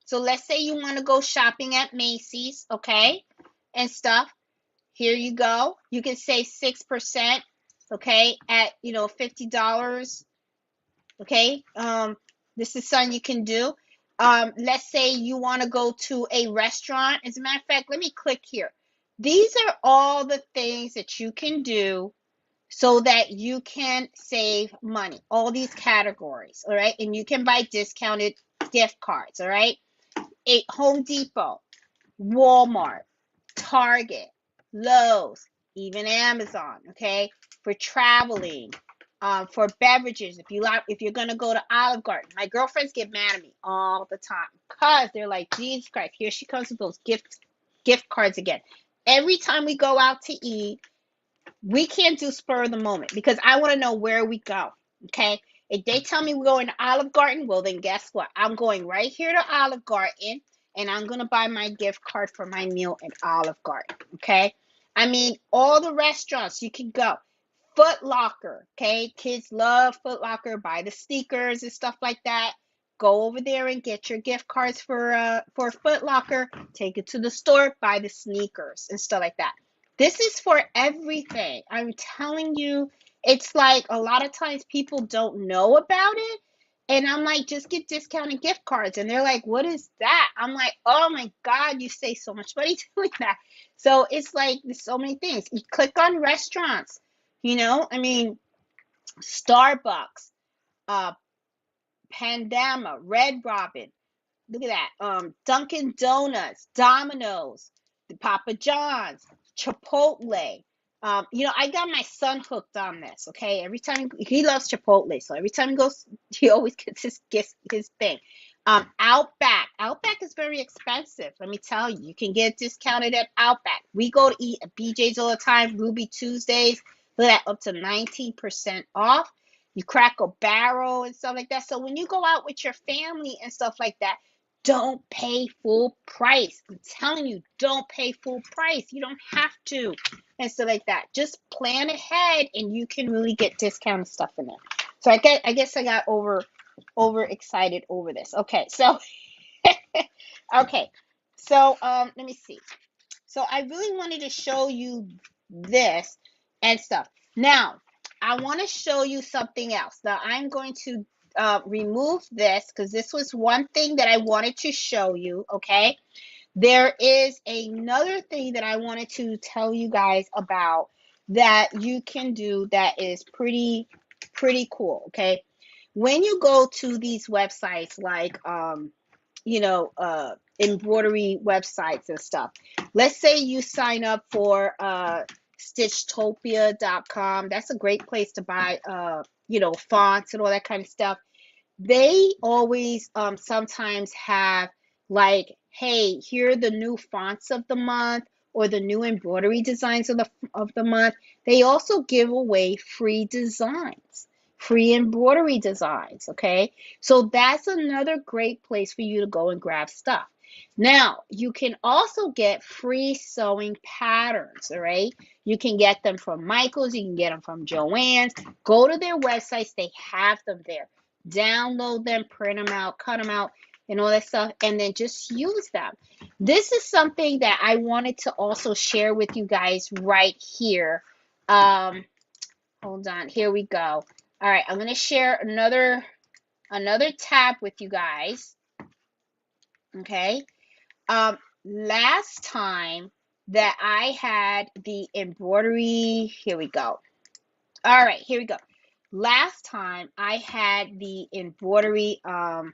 So let's say you want to go shopping at Macy's, okay, and stuff. Here you go. You can save 6%, okay, at $50. Okay. This is something you can do. Let's say you want to go to a restaurant. As a matter of fact, let me click here. These are all the things that you can do so that you can save money. All these categories, all right, and you can buy discounted gift cards, all right. Home Depot, Walmart, Target, Lowe's, even Amazon, okay? For traveling, for beverages. If you're gonna go to Olive Garden, my girlfriends get mad at me all the time because they're like, Jesus Christ, here she comes with those gift cards again. Every time we go out to eat, we can't do spur of the moment because I want to know where we go. Okay. If they tell me we're going to Olive Garden, well, then guess what? I'm going right here to Olive Garden and I'm going to buy my gift card for my meal at Olive Garden. Okay. I mean, all the restaurants you can go. Foot Locker. Okay. Kids love Foot Locker. Buy the sneakers and stuff like that. Go over there and get your gift cards for Foot Locker. Take it to the store. Buy the sneakers and stuff like that. This is for everything. I'm telling you, it's like a lot of times people don't know about it. And I'm like, just get discounted gift cards. And they're like, what is that? I'm like, oh my God, you save so much money doing that. So it's like, there's so many things. You click on restaurants, I mean, Starbucks, uh, Pandama, Red Robin. Look at that. Dunkin' Donuts, Domino's, the Papa John's, Chipotle. I got my son hooked on this. Okay, every time he loves Chipotle, so every time he goes, he always gets his thing. Outback is very expensive. Let me tell you, you can get discounted at Outback. We go to eat at BJ's all the time. Ruby Tuesdays, look at that, up to 19% off. You Crackle Barrel and stuff like that. So when you go out with your family and stuff like that, don't pay full price. I'm telling you, don't pay full price. You don't have to. And stuff like that. Just plan ahead and you can really get discounted stuff in there. So I guess I got over excited over this. Okay, so Okay. So let me see. So I really wanted to show you this and stuff. Now, I want to show you something else. Now, I'm going to remove this because this was one thing that I wanted to show you, okay? There is another thing that I wanted to tell you guys about that you can do that is pretty cool, okay? When you go to these websites like embroidery websites and stuff. Let's say you sign up for stitchtopia.com. That's a great place to buy fonts and all that kind of stuff. They always sometimes have like, hey, here are the new fonts of the month or the new embroidery designs of the month. They also give away free designs, free embroidery designs, okay? So that's another great place for you to go and grab stuff. Now, you can also get free sewing patterns, all right? You can get them from Michael's, you can get them from Joann's. Go to their websites, they have them there. Download them, print them out, cut them out, and all that stuff, and then just use them. This is something that I wanted to also share with you guys right here. Hold on, here we go. All right, I'm going to share another tab with you guys. Okay. Last time that I had the embroidery, here we go. All right, here we go. Last time I had the embroidery, let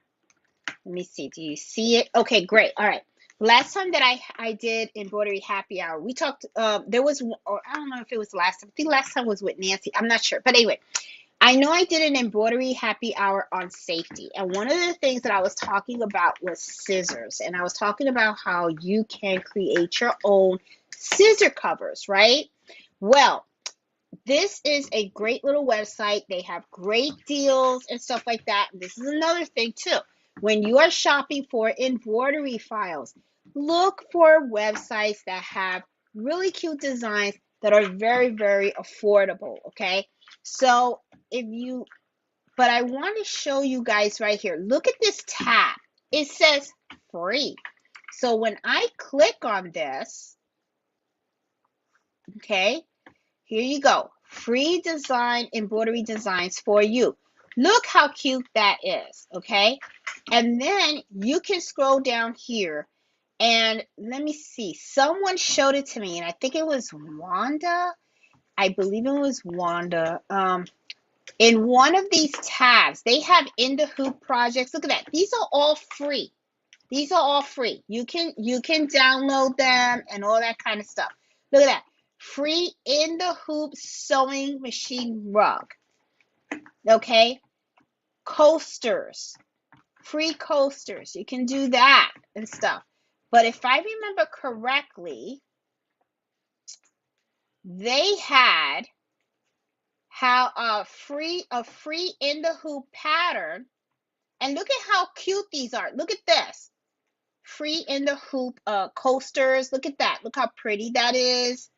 me see, do you see it? Okay, great. All right. Last time that I did embroidery happy hour, we talked, there was, or I don't know if it was last time. I think last time was with Nancy. I'm not sure. But anyway, I know I did an embroidery happy hour on safety. And one of the things that I was talking about was scissors. And I was talking about how you can create your own scissor covers, right? Well, this is a great little website. They have great deals and stuff like that. This is another thing too. When you are shopping for embroidery files, look for websites that have really cute designs that are very, very affordable, okay? So but I want to show you guys right here. Look at this tab. It says free. So when I click on this, okay, here you go. Free design, embroidery designs for you. Look how cute that is, okay? And then you can scroll down here and let me see. Someone showed it to me and I think it was Wanda. I believe it was Wanda. In one of these tabs, they have in the hoop projects. Look at that. These are all free. These are all free. You can download them and all that kind of stuff. Look at that. Free in the hoop sewing machine rug. Okay? Coasters. Free coasters. You can do that and stuff. But if I remember correctly, they had a free in the hoop pattern. And look at how cute these are. Look at this. Free in the hoop coasters. Look at that. Look how pretty that is.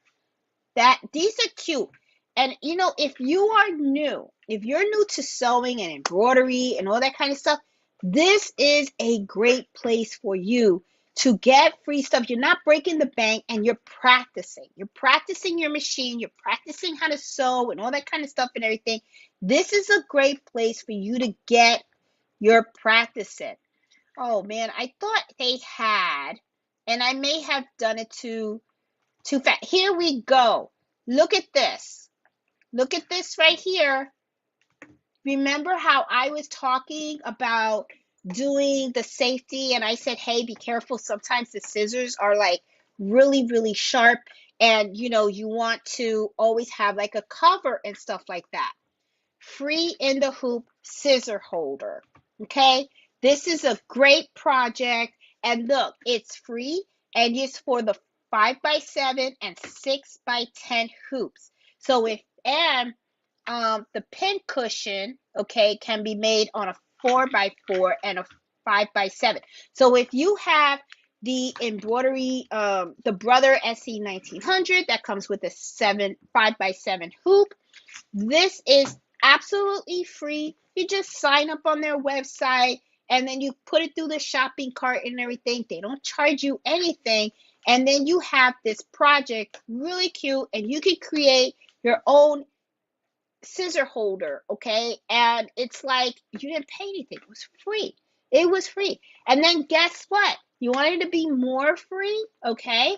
These are cute. And if you're new to sewing and embroidery and all that kind of stuff, this is a great place for you to get free stuff. You're not breaking the bank and you're practicing. You're practicing your machine. You're practicing how to sew and all that kind of stuff and everything. This is a great place for you to get your practice in. Oh man, I thought they had, and I may have done it too fast. Here we go. Look at this. Look at this right here. Remember how I was talking about doing the safety and I said, hey, be careful. Sometimes the scissors are like really, really sharp and you want to always have like a cover and stuff like that. Free in the hoop scissor holder. Okay. This is a great project. And look, it's free and it's for the 5x7 and 6x10 hoops. So the pin cushion, okay, can be made on a 4x4 and a 5x7. So if you have the embroidery, the Brother SE 1900 that comes with a 5x7 hoop, this is absolutely free. You just sign up on their website and then you put it through the shopping cart and everything. They don't charge you anything. And then you have this project really cute, and you can create your own scissor holder, okay? And it's like you didn't pay anything. It was free. It was free. And then guess what? You want it to be more free, okay?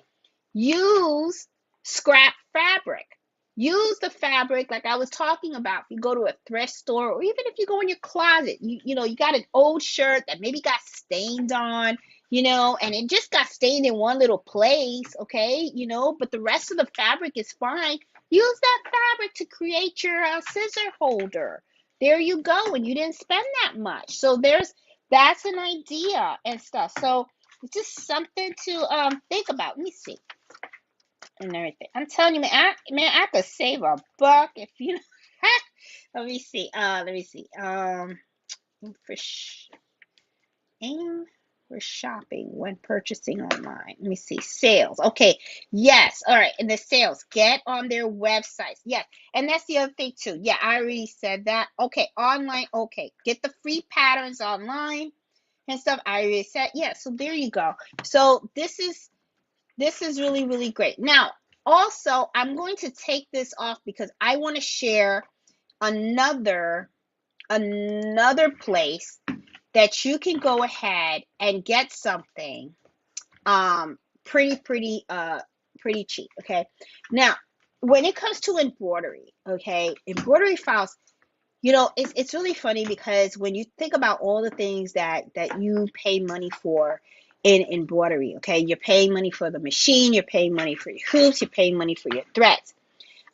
Use scrap fabric. Use the fabric like I was talking about. If you go to a thrift store, or even if you go in your closet, you got an old shirt that maybe got stained on, and it just got stained in one little place, okay? But the rest of the fabric is fine. Use that fabric to create your scissor holder. There you go, and you didn't spend that much. So that's an idea and stuff. So it's just something to think about. Let me see and everything. I'm telling you, man, I could save a buck if you. Let me see. Let me see. For aim for shopping when purchasing online. Let me see. Sales. Okay. Yes. All right. And the sales. Get on their websites. Yes. And that's the other thing too. Yeah, I already said that. Okay. Online. Okay. Get the free patterns online and stuff. I already said. Yeah. So there you go. So this is really, really great. Now, also, I'm going to take this off because I want to share another place that you can go ahead and get something pretty cheap. Okay. Now, when it comes to embroidery, okay, embroidery files, it's really funny because when you think about all the things that you pay money for in embroidery, okay, you're paying money for the machine, you're paying money for your hoops, you're paying money for your threads.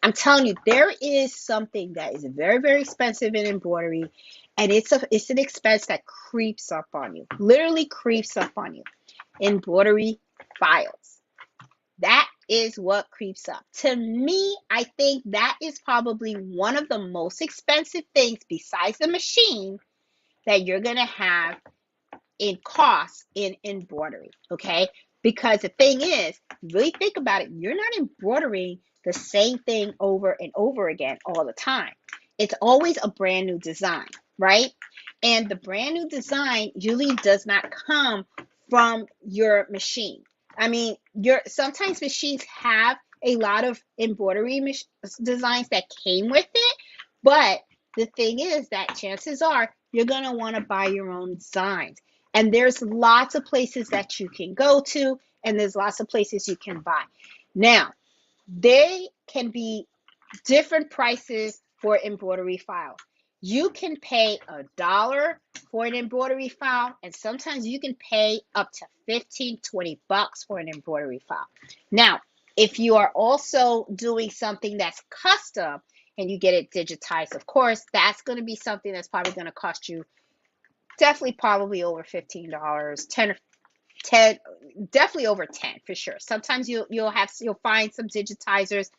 I'm telling you, there is something that is very, very expensive in embroidery, and it's an expense that creeps up on you, literally creeps up on you. Embroidery files. That is what creeps up. To me, I think that is probably one of the most expensive things besides the machine that you're going to have in cost in embroidery, okay? Because the thing is, really think about it, you're not embroidering the same thing over and over again all the time. It's always a brand new design, right? And the brand new design usually does not come from your machine. I mean, sometimes machines have a lot of embroidery designs that came with it, but the thing is that chances are you're going to want to buy your own designs. And there's lots of places that you can go to, and there's lots of places you can buy. Now, they can be different prices for embroidery file. You can pay $1 for an embroidery file, and sometimes you can pay up to 15, 20 bucks for an embroidery file. Now, if you are also doing something that's custom and you get it digitized, of course, that's going to be something that's probably going to cost you definitely probably over $15, 10, definitely over 10 for sure. Sometimes you'll find some digitizers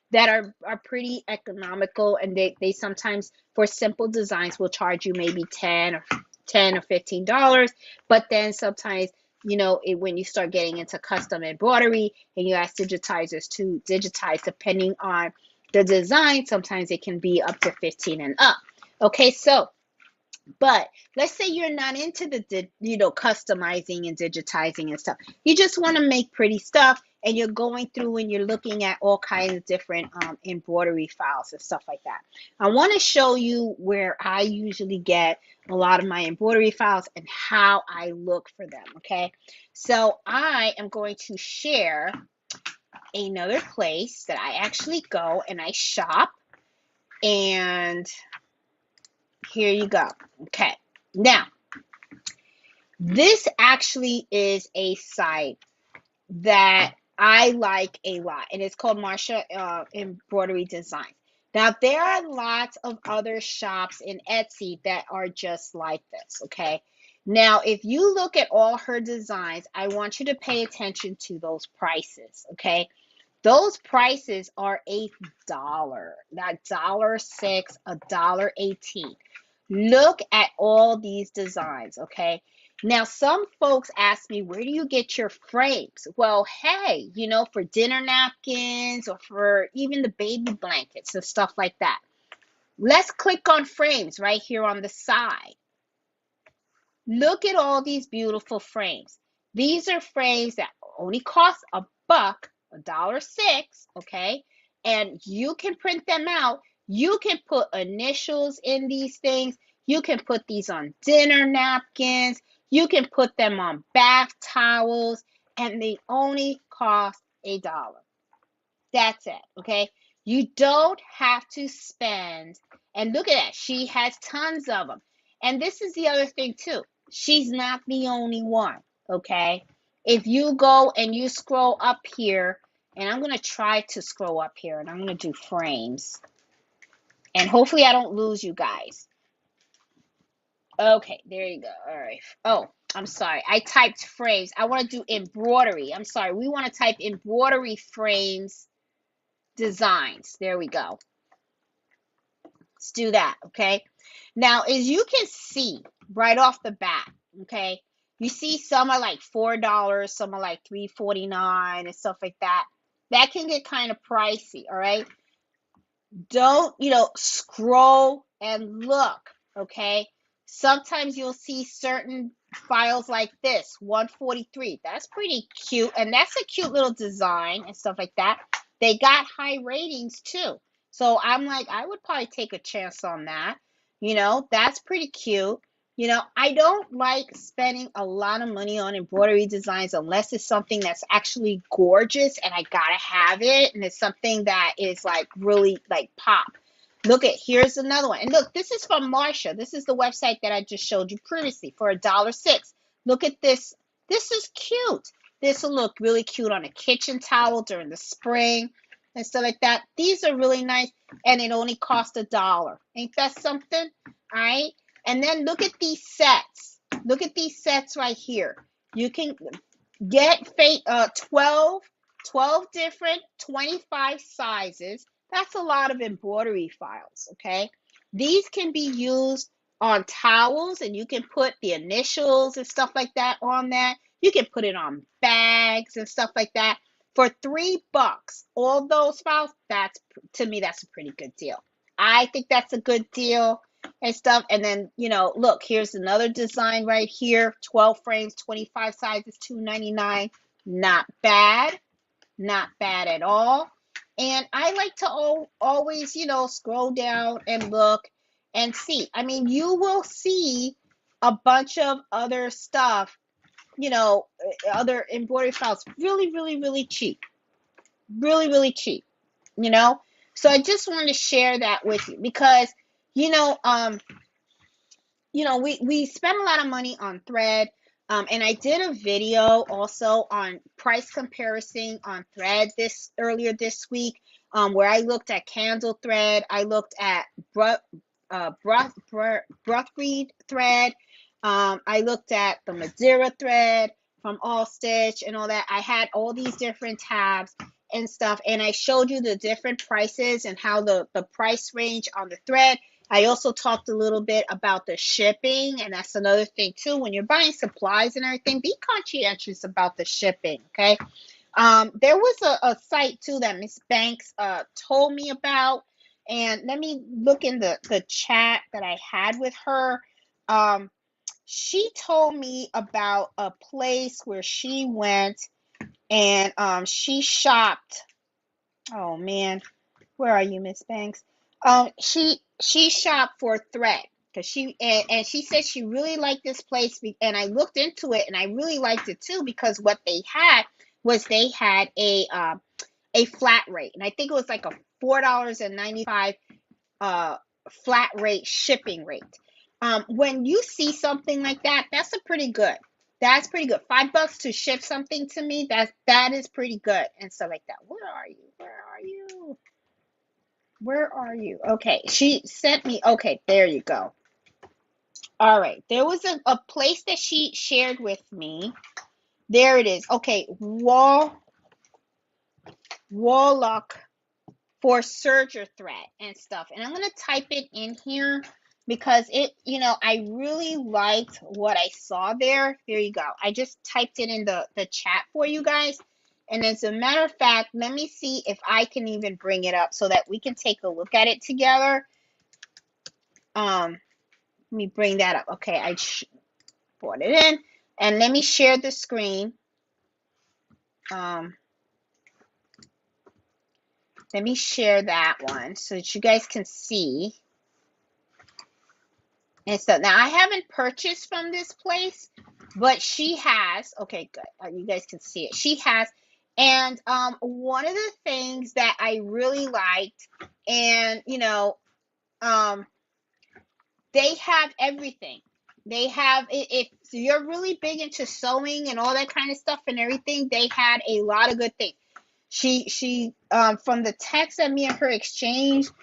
that are pretty economical, and they sometimes for simple designs will charge you maybe 10 or $15. But then sometimes when you start getting into custom embroidery and you ask digitizers to digitize depending on the design, sometimes it can be up to 15 and up. Okay, so but let's say you're not into the customizing and digitizing and stuff. You just want to make pretty stuff, and you're going through and you're looking at all kinds of different embroidery files and stuff like that. I want to show you where I usually get a lot of my embroidery files and how I look for them. Okay, so I am going to share another place that I actually go and I shop, and here you go. Okay. Now, this actually is a site that I like a lot, and it's called Marsha Embroidery Designs. Now, there are lots of other shops in Etsy that are just like this, okay? Now, if you look at all her designs, I want you to pay attention to those prices, okay? Those prices are $1, not $1.06, $1.18. Look at all these designs, okay? Now, some folks ask me, where do you get your frames? Well, hey, for dinner napkins or for even the baby blankets and stuff like that. Let's click on frames right here on the side. Look at all these beautiful frames. These are frames that only cost $1, $1.06, okay? And you can print them out. You can put initials in these things. You can put these on dinner napkins. You can put them on bath towels, and they only cost $1. That's it, okay? You don't have to spend. And look at that. She has tons of them. And this is the other thing, too. She's not the only one, okay? If you go and you scroll up here, and I'm going to try to scroll up here, and I'm going to do frames. And hopefully I don't lose you guys. Okay, there you go. All right. Oh, I'm sorry. I typed frames. I want to do embroidery. I'm sorry. We want to type embroidery frames designs. There we go. Let's do that, okay? Now, as you can see right off the bat, okay, you see some are like $4, some are like $3.49 and stuff like that. That can get kind of pricey, all right? Don't, scroll and look, okay? Sometimes you'll see certain files like this, 143. That's pretty cute, and that's a cute little design and stuff like that. They got high ratings too. So I'm like, I would probably take a chance on that. That's pretty cute. I don't like spending a lot of money on embroidery designs unless it's something that's actually gorgeous and I gotta have it, and it's something that is like really like pop. Look at, here's another one. And look, this is from Marsha. This is the website that I just showed you previously for $1.06. Look at this. This is cute. This will look really cute on a kitchen towel during the spring and stuff like that. These are really nice, and it only cost $1. Ain't that something? All right. And then look at these sets. Look at these sets right here. You can get 12 different 25 sizes. That's a lot of embroidery files, okay? These can be used on towels, and you can put the initials and stuff like that on that. You can put it on bags and stuff like that. For $3, all those files, to me, that's a pretty good deal. I think that's a good deal and stuff. And then, look, here's another design right here. 12 frames, 25 sizes, $2.99. Not bad. Not bad at all. And I like to always, scroll down and look and see. I mean, you will see a bunch of other stuff, other embroidery files, really, really, really cheap. Really, really cheap, So I just wanted to share that with you because, we spend a lot of money on thread. And I did a video also on price comparison on thread earlier this week, where I looked at candle thread, I looked at Brothreed thread, I looked at the Madeira thread from All Stitch and all that. I had all these different tabs and stuff, and I showed you the different prices and how the price range on the thread. I also talked a little bit about the shipping, and that's another thing too. When you're buying supplies and everything, be conscientious about the shipping, okay? There was a site too that Miss Banks told me about, and let me look in the chat that I had with her. She told me about a place where she went and she shopped. Oh man, where are you, Miss Banks? She shopped for thread because and she said she really liked this place, and I looked into it and I really liked it too because what they had was they had a flat rate, and I think it was like a $4.95 flat rate shipping rate. When you see something like that, that's a pretty good. That's pretty good. $5 to ship something to me, that is pretty good and stuff like that. Where are you? Where are you? Where are you? Okay, she sent me. Okay, there you go. All right, there was a place that she shared with me. There it is. Okay, Warlock for serger thread and stuff. And I'm going to type it in here because I really liked what I saw there. There you go. I just typed it in the chat for you guys. And as a matter of fact, let me see if I can even bring it up so that we can take a look at it together. Let me bring that up. Okay, brought it in. And let me share the screen. Um, let me share that one so that you guys can see. And so now I haven't purchased from this place, but she has. Okay, good. You guys can see it. She has. And one of the things that I really liked, and um, they have everything. They have if you're really big into sewing and all that kind of stuff and everything, they had a lot of good things. She from the text that me and her exchanged,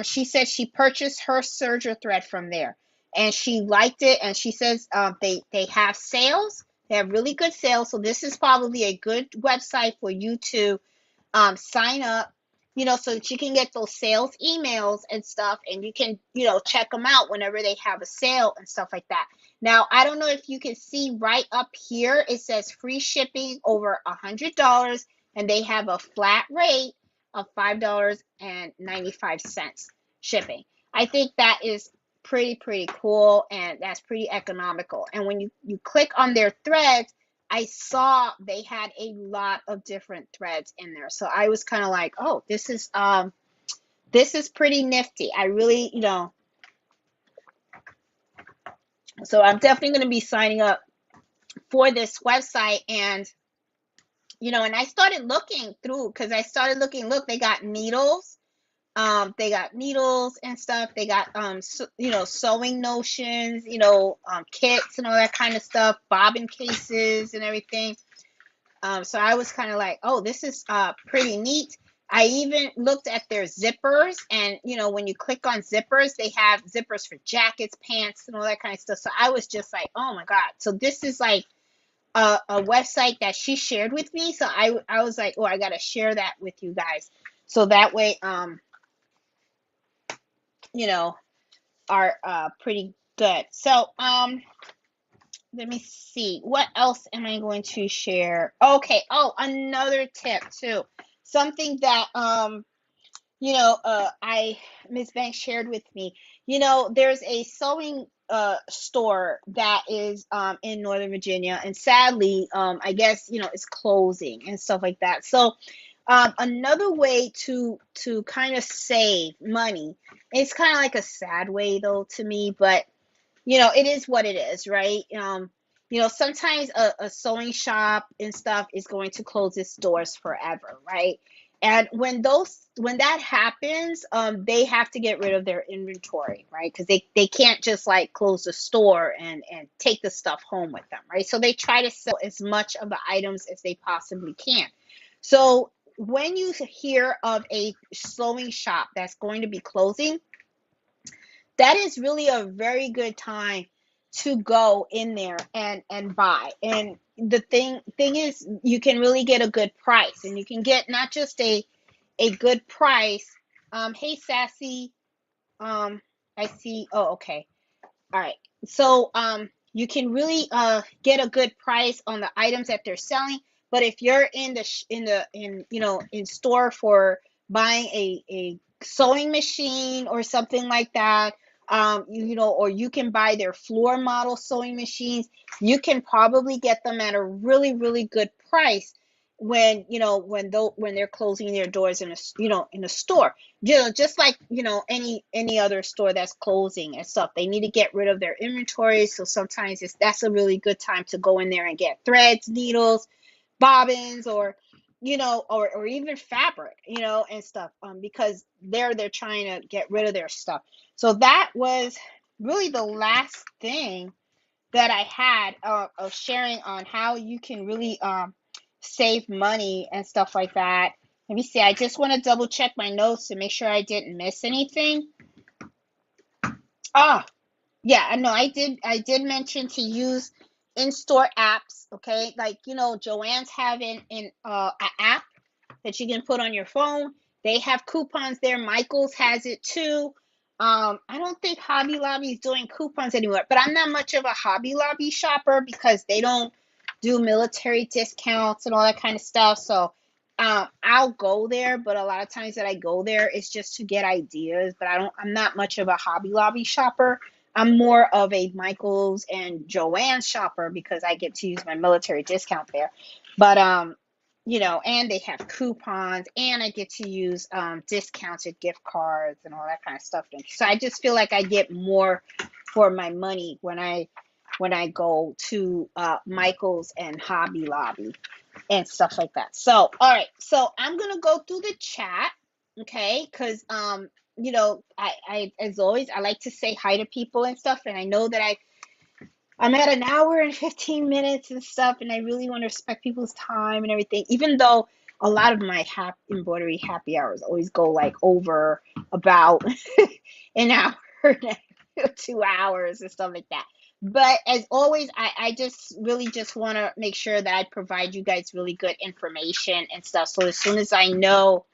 she said she purchased her serger thread from there and she liked it, and she says they have sales. They have really good sales, so this is probably a good website for you to sign up, so that you can get those sales emails and stuff, and you can, check them out whenever they have a sale and stuff like that. Now, I don't know if you can see right up here, it says free shipping over $100, and they have a flat rate of $5.95 shipping. I think that is pretty cool, and that's pretty economical. And when you click on their threads, I saw they had a lot of different threads in there. So I was kind of like, oh, this is pretty nifty. I really, so I'm definitely going to be signing up for this website. And and I started looking through, because I started looking, look, they got needles. They got needles and stuff. They got sewing notions, kits and all that kind of stuff, bobbin cases and everything. So I was kind of like, oh, this is pretty neat. I even looked at their zippers, and when you click on zippers, they have zippers for jackets, pants, and all that kind of stuff. So I was just like, oh my God. So this is like a website that she shared with me. So I was like, oh, I got to share that with you guys. So that way, are pretty good. So, let me see. What else am I going to share? Okay. Oh, another tip too. Something that I Miss Banks shared with me. There's a sewing store that is in Northern Virginia, and sadly, I guess it's closing and stuff like that. So another way to kind of save money, it's kind of like a sad way though to me, but it is what it is, right? Sometimes a sewing shop and stuff is going to close its doors forever, right? And when that happens, they have to get rid of their inventory, right? Because they can't just like close the store and take the stuff home with them, right? So they try to sell as much of the items as they possibly can. So when you hear of a sewing shop that's going to be closing, that is really a very good time to go in there and buy. And the thing is, you can really get a good price, and you can get not just a good price. Hey Sassy, I see. Oh, okay. All right. So you can really get a good price on the items that they're selling. But if you're in store for buying a sewing machine or something like that, or you can buy their floor model sewing machines, you can probably get them at a really good price when they're closing their doors in a store. Just like any other store that's closing and stuff, they need to get rid of their inventory. So sometimes that's a really good time to go in there and get threads, needles, bobbins, or even fabric, and stuff, because they're trying to get rid of their stuff. So that was really the last thing that I had of sharing on how you can really save money and stuff like that. Let me see. I just want to double check my notes to make sure I didn't miss anything. Ah, yeah, I know I did mention to use in-store apps, okay? Like, Joann's having an app that you can put on your phone. They have coupons there. Michael's has it too. I don't think Hobby Lobby is doing coupons anymore, but I'm not much of a Hobby Lobby shopper because they don't do military discounts and all that kind of stuff. So I'll go there, but a lot of times that I go there, it's just to get ideas. But I'm not much of a Hobby Lobby shopper. I'm more of a Michaels and Joanne shopper because I get to use my military discount there. But and they have coupons, and I get to use discounted gift cards and all that kind of stuff. So I just feel like I get more for my money when I go to Michaels and Hobby Lobby and stuff like that. So, all right. So I'm gonna go through the chat, okay? Because I as always I like to say hi to people and stuff, and I know that I'm at an hour and 15 minutes and stuff, and I really want to respect people's time and everything, even though a lot of my embroidery happy hours always go like over about an hour, 2 hours and stuff like that. But as always, I just really just want to make sure that I provide you guys really good information and stuff. So as soon as I know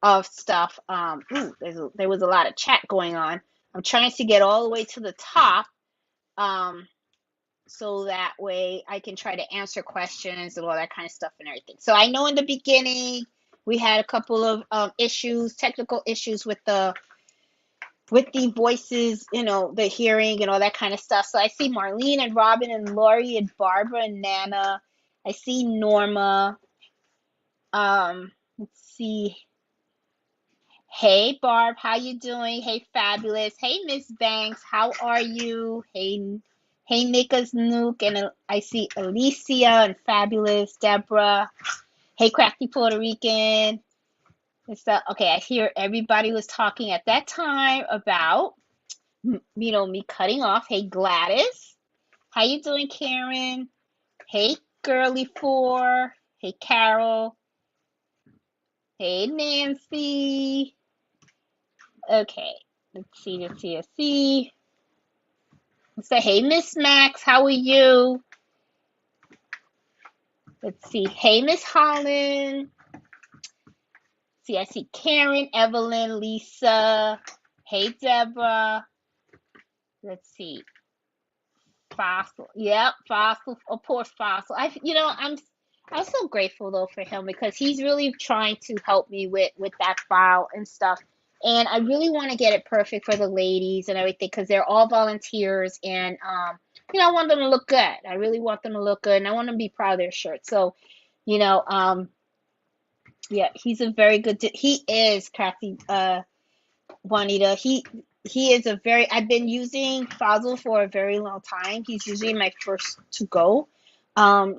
of stuff, there was a lot of chat going on. I'm trying to get all the way to the top. Um, so that way I can try to answer questions and all that kind of stuff and everything. So I know in the beginning we had a couple of technical issues with the voices, the hearing and all that kind of stuff. So I see Marlene and Robin and Lori and Barbara and Nana. I see Norma. Let's see. Hey Barb, how you doing? Hey Fabulous. Hey Miss Banks, how are you? Hey Nikas Nuke, and I see Alicia and Fabulous, Deborah. Hey Crafty Puerto Rican. Okay, I hear everybody was talking at that time about me cutting off. Hey Gladys, how you doing, Karen? Hey Girly Four. Hey Carol. Hey Nancy. Okay, let's see. Say, hey, Miss Max, how are you? Let's see. Hey, Miss Holland. See, I see Karen, Evelyn, Lisa. Hey, Deborah. Let's see. Fossil. Yep, Fossil. Of course, Fossil. I'm so grateful though for him because he's really trying to help me with that file and stuff. And I really want to get it perfect for the ladies and everything because they're all volunteers and I want them to look good. I really want them to look good and I want them to be proud of their shirt. So, you know, um yeah, he's a very good he is Crafty Juanita. He is a very I've been using Fossil for a very long time. He's usually my first to go. I've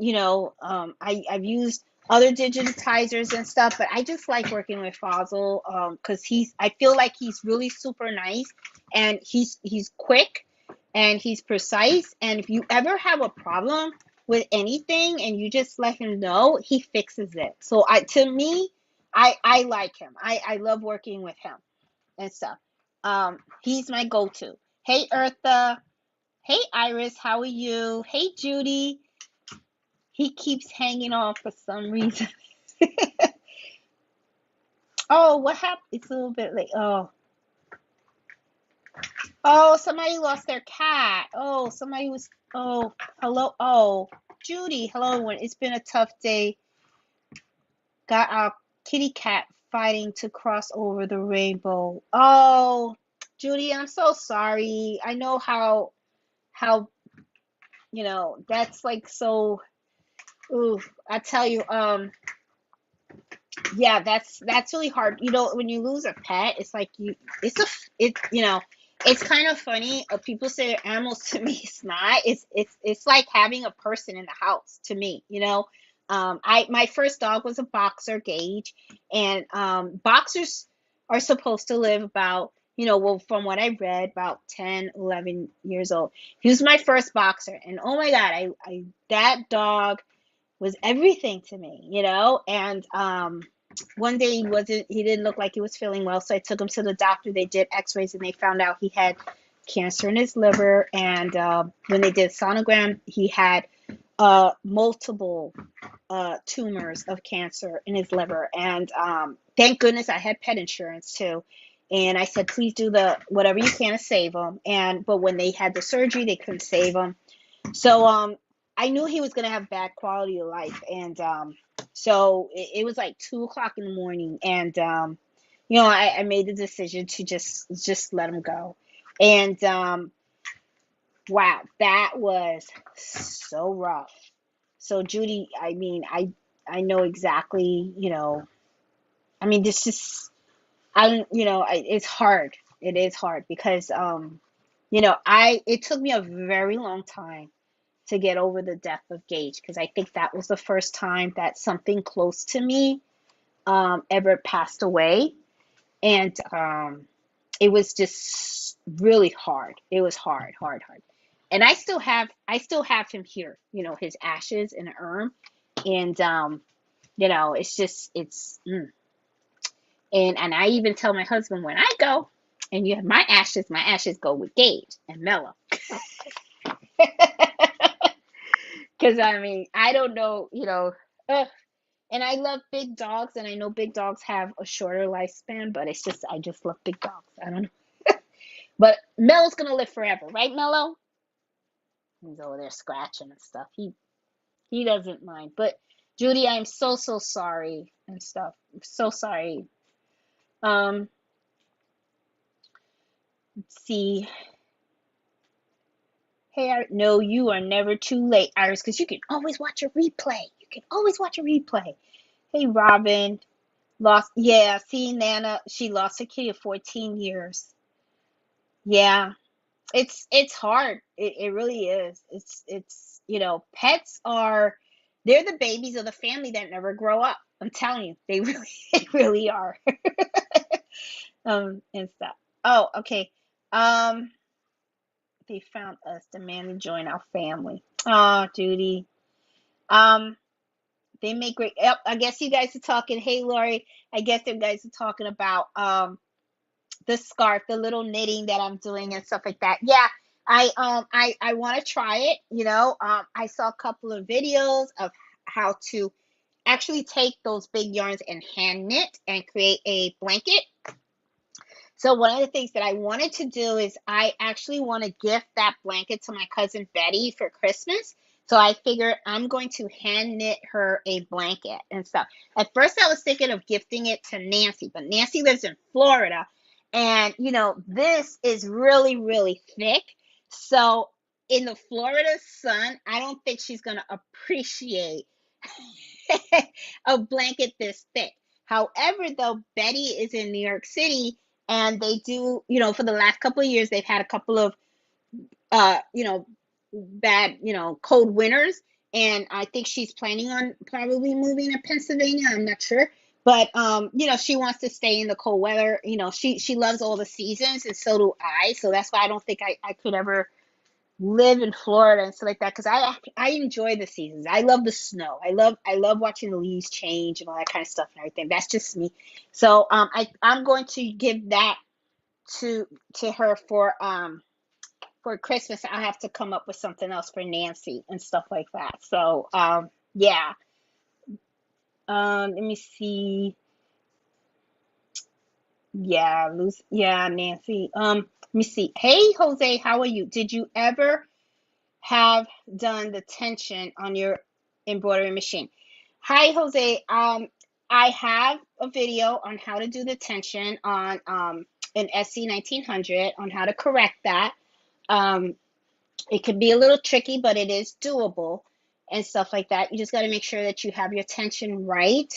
used other digitizers and stuff, but I just like working with Fossil because I feel like he's really super nice and he's quick and he's precise. And if you ever have a problem with anything and you just let him know, he fixes it. So to me, I like him. I love working with him and stuff. He's my go-to. Hey Eartha. Hey Iris, how are you? Hey Judy. He keeps hanging on for some reason. Oh, what happened? It's a little bit late. Oh, somebody lost their cat. Oh, somebody was. Oh, hello. Oh, Judy, hello. It's been a tough day. Got our kitty cat fighting to cross over the rainbow. Oh, Judy, I'm so sorry. I know how that's like so. Ooh, I tell you, yeah, that's really hard. When you lose a pet, it's like it's kind of funny. People say they're animals. To me, it's not. It's like having a person in the house to me. My first dog was a boxer, Gage, and boxers are supposed to live about well, from what I read, about 10, 11 years old. He was my first boxer, and oh my God, I that dog was everything to me, and one day he didn't look like he was feeling well, so I took him to the doctor. They did x-rays and they found out he had cancer in his liver, and when they did sonogram, he had multiple tumors of cancer in his liver, and thank goodness I had pet insurance too. And I said, please do the whatever you can to save him. But when they had the surgery, they couldn't save him. So I knew he was gonna have bad quality of life, and so it was like 2 o'clock in the morning, and I made the decision to just let him go, and Wow, that was so rough. So Judy, I mean, I know exactly, I mean, this is it's hard. It is hard because I it took me a very long time to get over the death of Gage because I think that was the first time that something close to me ever passed away, and it was just really hard. It was hard, hard, hard. And I still have him here, his ashes in an urn, and it's just and I even tell my husband when I go, and you have my ashes go with Gage and Mello. Because I mean, I don't know, and I love big dogs, and I know big dogs have a shorter lifespan, but I just love big dogs. I don't know. But Mello's gonna live forever, right, Mello? He's over there scratching and stuff. He doesn't mind. But Judy, I'm so so sorry and stuff. I'm so sorry. Um, let's see. Hey, no, you are never too late, Iris, because you can always watch a replay. You can always watch a replay. Hey, Robin, lost. Yeah, see, Nana, she lost her kitty of 14 years. Yeah, it's hard. It really is. It's pets are they're the babies of the family that never grow up. I'm telling you, they really they really are. And stuff. Oh, okay. Um, they found us, demand to join our family. Oh, Judy. Um, they make great. Yep, I guess you guys are talking. Hey, Lori. I guess you guys are talking about the scarf, the little knitting that I'm doing and stuff like that. Yeah, I want to try it. I saw a couple of videos of how to actually take those big yarns and hand knit and create a blanket. So one of the things that I wanted to do is I actually want to gift that blanket to my cousin Betty for Christmas. So I figured I'm going to hand knit her a blanket and stuff. At first I was thinking of gifting it to Nancy, but Nancy lives in Florida, and this is really really thick. So in the Florida sun, I don't think she's going to appreciate a blanket this thick. However, though, Betty is in New York City, and they do, for the last couple of years, they've had a couple of, uh, you know, bad, cold winters, and I think she's planning on probably moving to Pennsylvania. I'm not sure, but she wants to stay in the cold weather. She loves all the seasons, and so do I. So that's why I don't think I could ever live in Florida and stuff like that because I enjoy the seasons. I love the snow. I love watching the leaves change and all that kind of stuff and everything. That's just me. So I'm going to give that to her for Christmas. I'll have to come up with something else for Nancy and stuff like that. So yeah. Let me see. Yeah, Lucy, yeah, Nancy. Let me see. Hey, Jose, how are you? Did you ever have done the tension on your embroidery machine? Hi, Jose. I have a video on how to do the tension on an SC 1900 on how to correct that. Um, it can be a little tricky, but it is doable and stuff like that. You just got to make sure that you have your tension right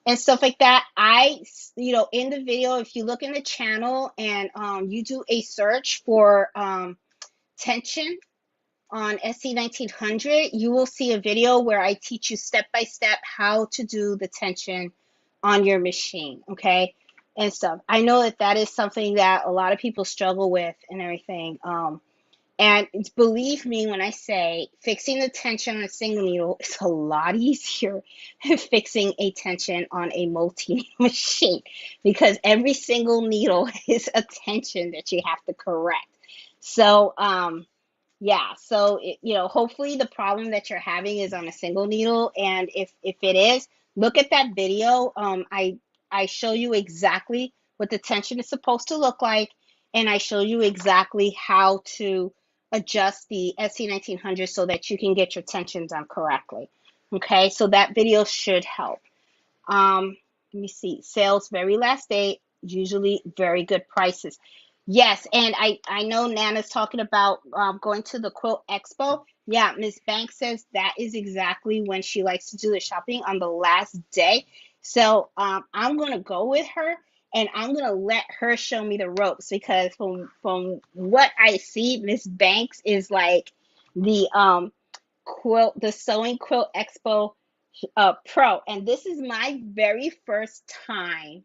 and stuff like that. In the video, if you look in the channel and you do a search for tension on SC 1900, you will see a video where I teach you step by step how to do the tension on your machine, okay, and stuff. I know that that is something that a lot of people struggle with and everything. And believe me when I say fixing the tension on a single needle is a lot easier than fixing a tension on a multi machine because every single needle is a tension that you have to correct. So, yeah, so hopefully the problem that you're having is on a single needle, and if it is, look at that video. I show you exactly what the tension is supposed to look like, and I show you exactly how to adjust the SC 1900 so that you can get your tension done correctly. Okay, so that video should help. Let me see. Sales very last day, usually very good prices. Yes, and I know Nana's talking about going to the quilt expo. Yeah, Miss Banks says that is exactly when she likes to do the shopping, on the last day. So I'm gonna go with her, and I'm gonna let her show me the ropes, because from what I see, Miss Banks is like the the sewing quilt expo pro, and this is my very first time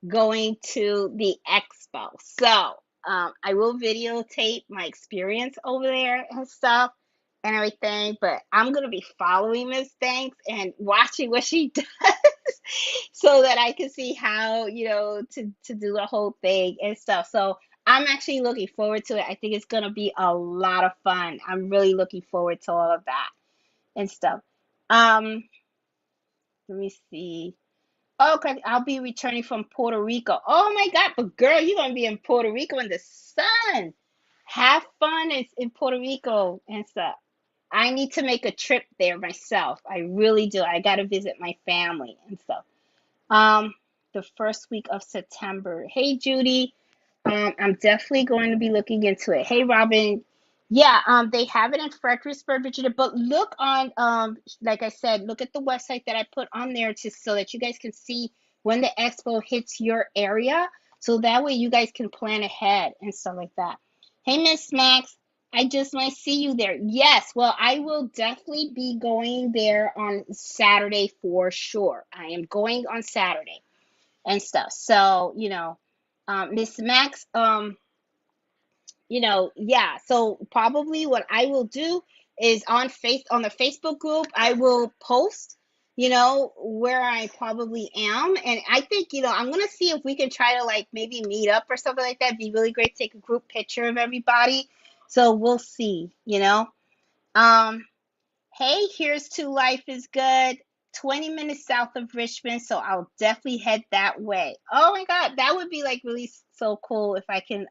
going to the expo. So I will videotape my experience over there and stuff and everything, but I'm gonna be following Miss Banks and watching what she does so that I can see how, to do the whole thing and stuff. So I'm actually looking forward to it. I think it's gonna be a lot of fun. I'm really looking forward to all of that and stuff. Um, Let me see. Okay, I'll be returning from Puerto Rico. Oh my God, but girl, you're gonna be in Puerto Rico in the sun. Have fun in Puerto Rico and stuff. I need to make a trip there myself. I really do. I gotta visit my family and stuff. Um, the first week of September. Hey Judy, I'm definitely going to be looking into it. Hey Robin, yeah, they have it in Fredericksburg, Virginia. But look on, like I said, look at the website that I put on there, to so that you guys can see when the expo hits your area, so that way you guys can plan ahead and stuff like that. Hey Miss Max, I just might see you there. Yes, well, I will definitely be going there on Saturday for sure. I am going on Saturday and stuff. So, Miss Max, yeah. So probably what I will do is on the Facebook group, I will post, where I probably am. And I think, I'm gonna see if we can try to like maybe meet up or something like that. It'd be really great to take a group picture of everybody. So we'll see. Um, Hey, here's to life is good. 20 minutes south of Richmond, so I'll definitely head that way. Oh my God, that would be like really so cool if I can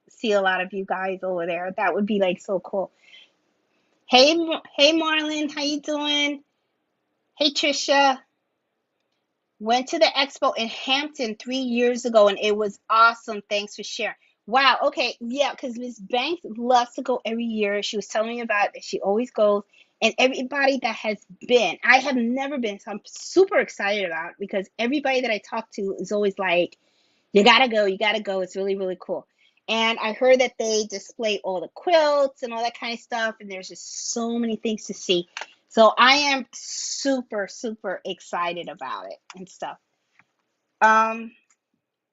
see a lot of you guys over there. That would be like so cool. Hey, hey Marlon, how you doing? Hey Trisha, went to the expo in Hampton 3 years ago and it was awesome. Thanks for sharing. Wow. Okay. Yeah. Because Miss Banks loves to go every year. She was telling me about it. She always goes. And everybody that has been, I have never been. So I'm super excited about it, because everybody that I talk to is always like, you got to go. You got to go. It's really, really cool. And I heard that they display all the quilts and all that kind of stuff. And there's just so many things to see. So I am super, super excited about it and stuff. Um,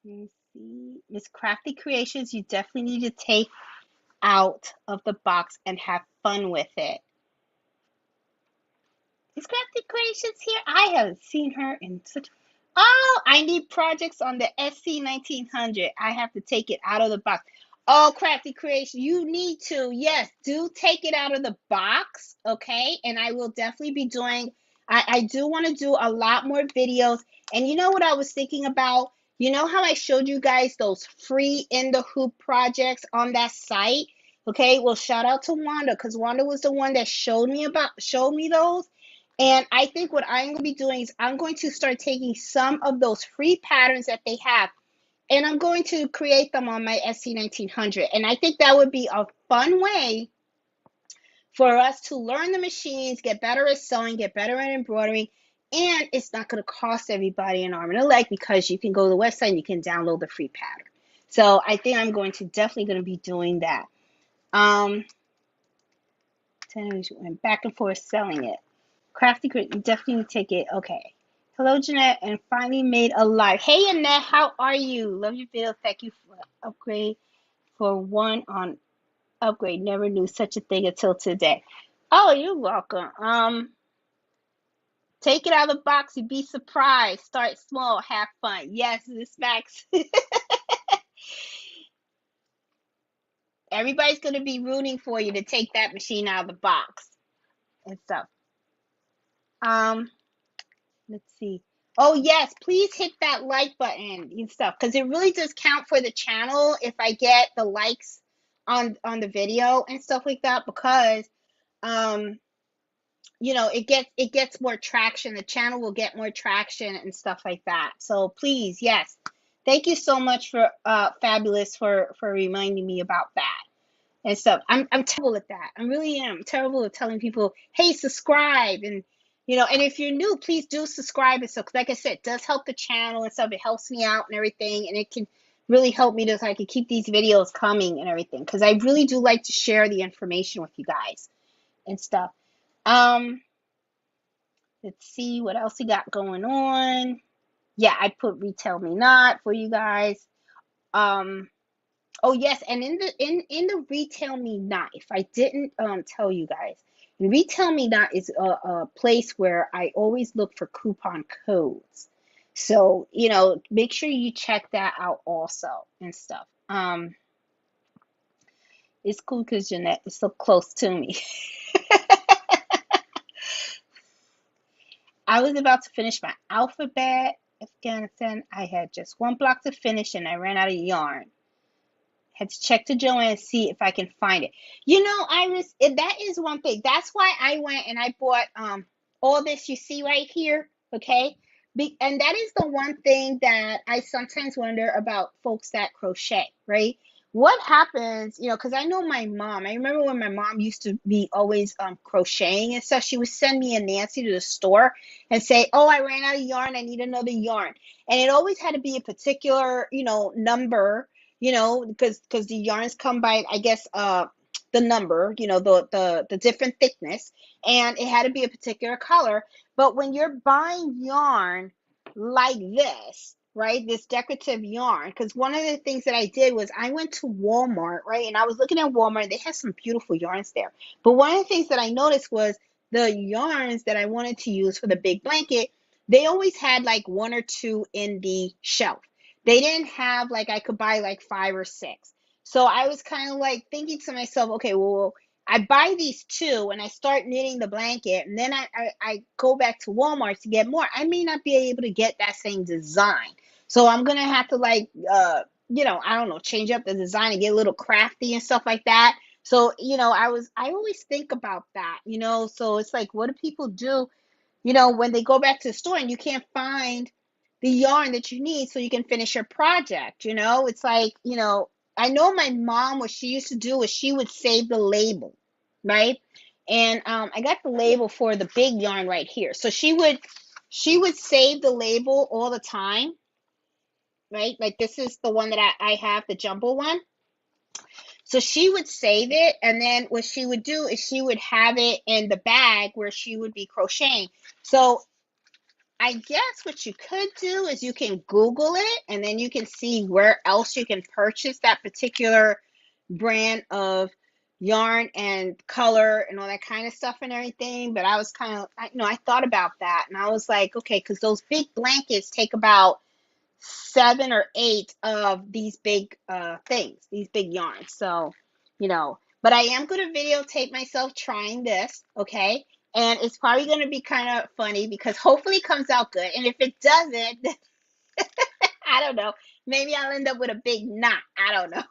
Let me see. Miss Crafty Creations, you definitely need to take out of the box and have fun with it. Is Crafty Creations here? I haven't seen her in such. Oh, I need projects on the SC 1900. I have to take it out of the box. Oh, Crafty Creation, you need to. Yes, do take it out of the box, okay? And I will definitely be doing. I do want to do a lot more videos. And you know what I was thinking about? You know how I showed you guys those free in the hoop projects on that site? Okay, well, shout out to Wanda, because Wanda was the one that showed me those. And I think what I'm going to be doing is I'm going to start taking some of those free patterns that they have, and I'm going to create them on my SC 1900. And I think that would be a fun way for us to learn the machines, get better at sewing, get better at embroidery. And it's not going to cost everybody an arm and a leg, because you can go to the website and you can download the free pattern. So I think I'm definitely going to be doing that. Um, went back and forth selling it. Crafty Grit, definitely take it. Okay. Hello, Jeanette, and finally made a live. Hey, Annette, how are you? Love your video. Thank you for upgrade for one on upgrade. Never knew such a thing until today. Oh, you're welcome. Take it out of the box. You'd be surprised. Start small. Have fun. Yes, this Max. Everybody's gonna be rooting for you to take that machine out of the box and stuff. Um, Let's see. Oh yes, please hit that like button and stuff, because it really does count for the channel if I get the likes on the video and stuff like that, because um it gets more traction. The channel will get more traction and stuff like that. So please, yes, Thank you so much for Fabulous for reminding me about that and stuff. I'm terrible at that. I really am terrible at telling people, hey, subscribe, and if you're new, please do subscribe and stuff. 'Cause like I said, it does help the channel and stuff. It helps me out and everything, and it can really help me so I can keep these videos coming and everything. Because I really do like to share the information with you guys and stuff. Um, let's see what else we got going on. Yeah, I put Retail Me Not for you guys. Um, Oh yes, and in the Retail Me Not, if I didn't tell you guys, Retail Me Not is a place where I always look for coupon codes. So, make sure you check that out also and stuff. It's cool because Jeanette is so close to me. I was about to finish my alphabet, Afghanistan. I had just one block to finish and I ran out of yarn. Had to check to Joanne and see if I can find it. Iris, that is one thing. That's why I went and I bought all this you see right here. Okay. And that is the one thing that I sometimes wonder about folks that crochet, right? What happens, because I know my mom. I remember when my mom used to be always crocheting and stuff. She would send me and Nancy to the store and say, "Oh, I ran out of yarn. I need another yarn." And it always had to be a particular, number, because the yarns come by, I guess, the number, the different thickness, and it had to be a particular color. But when you're buying yarn like this, right, this decorative yarn, because one of the things that I did was I went to Walmart, right, and I was looking at Walmart. They had some beautiful yarns there, but one of the things that I noticed was the yarns that I wanted to use for the big blanket, they always had like one or two in the shelf. They didn't have like I could buy like five or six. So I was kind of like thinking to myself, okay, well, I buy these two and I start knitting the blanket, and then I go back to Walmart to get more. I may not be able to get that same design. So I'm gonna have to like I don't know, change up the design and get a little crafty and stuff like that. So, I always think about that, so it's like, what do people do, when they go back to the store and you can't find the yarn that you need so you can finish your project? It's like, I know my mom, what she used to do was she would save the label, right? And I got the label for the big yarn right here. So she would save the label all the time, right? Like this is the one that I have, the jumbo one. So she would save it, and then what she would do is she would have it in the bag where she would be crocheting. So I guess what you could do is you can Google it and then you can see where else you can purchase that particular brand of yarn and color and all that kind of stuff and everything. But I was kind of, I thought about that and I was like, okay, because those big blankets take about 7 or 8 of these big things, these big yarns. So, but I am going to videotape myself trying this, okay? And it's probably going to be kind of funny because hopefully it comes out good. And if it doesn't, I don't know. Maybe I'll end up with a big knot. I don't know.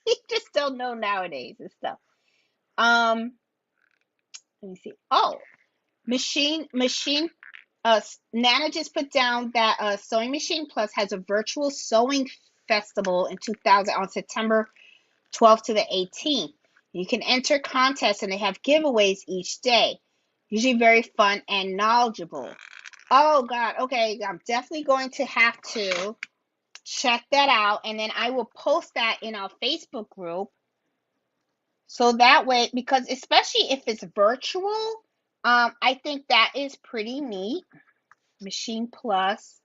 You just don't know nowadays and stuff. Um, Let me see. Oh, machine. Nana just put down that Sewing Machine Plus has a virtual sewing festival in 2000 on September 12th to the 18th. You can enter contests and they have giveaways each day. Usually very fun and knowledgeable. Oh God, okay, I'm definitely going to have to check that out, and then I will post that in our Facebook group. So that way, because especially if it's virtual, I think that is pretty neat. Machine Plus.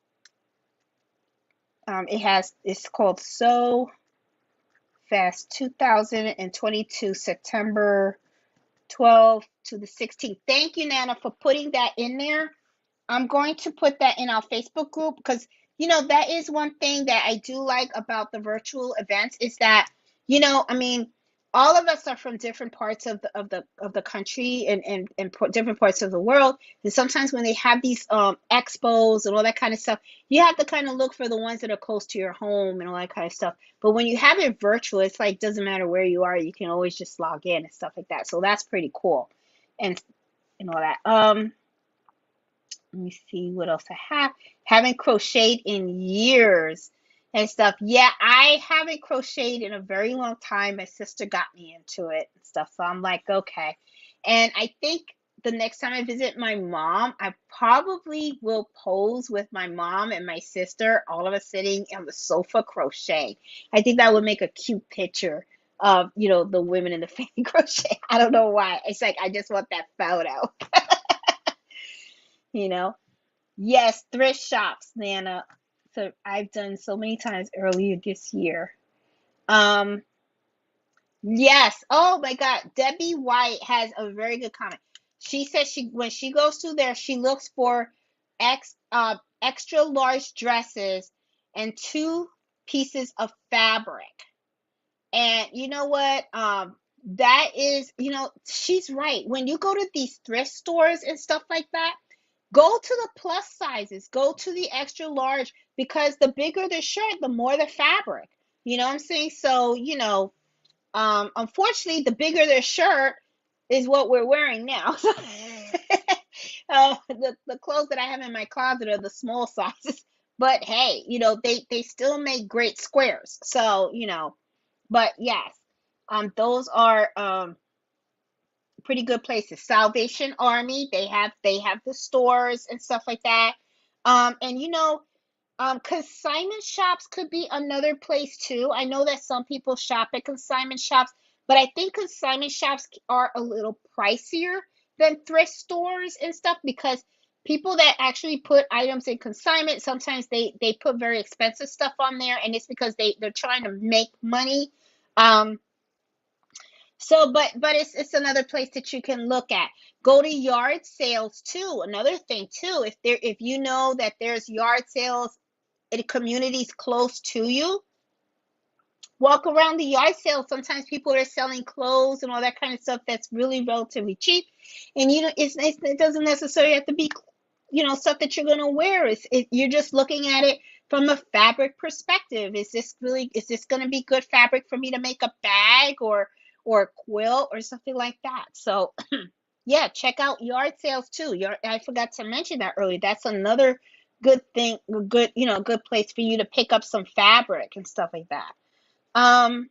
It's called Sew Fest 2022, September 12th to the 16th. Thank you, Nana, for putting that in there. I'm going to put that in our Facebook group because, that is one thing that I do like about the virtual events is that, I mean, all of us are from different parts of the country and different parts of the world. And sometimes when they have these expos and all that kind of stuff, you have to kind of look for the ones that are close to your home and all that kind of stuff. But when you have it virtual, it's like doesn't matter where you are, you can always just log in and stuff like that. So that's pretty cool, and all that. Let me see what else I have. Haven't crocheted in years. and stuff. Yeah, I haven't crocheted in a very long time. My sister got me into it and stuff. So I'm like, okay. And I think the next time I visit my mom, I probably will pose with my mom and my sister, all of us sitting on the sofa crochet. I think that would make a cute picture of, the women in the family crochet. I don't know why. It's like I just want that photo, you know. Yes, thrift shops, Nana. So I've done so many times earlier this year. Um, yes. Oh my God. Debbie White has a very good comment. She says she when she goes through there, she looks for extra large dresses and two pieces of fabric. And you know what? That is, she's right. When you go to these thrift stores and stuff like that, go to the plus sizes, go to the extra large, because the bigger the shirt, the more the fabric. You know what I'm saying? So, unfortunately, the bigger the shirt is what we're wearing now. The clothes that I have in my closet are the small sizes. But hey, they still make great squares. So, but yes, those are pretty good places. Salvation Army, they have the stores and stuff like that. And consignment shops could be another place too. I know that some people shop at consignment shops, but I think consignment shops are a little pricier than thrift stores and stuff, because people that actually put items in consignment, sometimes they put very expensive stuff on there, and it's because they're trying to make money. Um, so, but it's another place that you can look at. Go to yard sales too. Another thing too, if you know that there's yard sales in communities close to you, walk around the yard sale. Sometimes people are selling clothes and all that kind of stuff that's really relatively cheap, and it doesn't necessarily have to be stuff that you're gonna wear. You're just looking at it from a fabric perspective. Is this gonna be good fabric for me to make a bag or a quilt or something like that? So yeah, check out yard sales too. I forgot to mention that earlier. That's another good thing, good place for you to pick up some fabric and stuff like that. Um,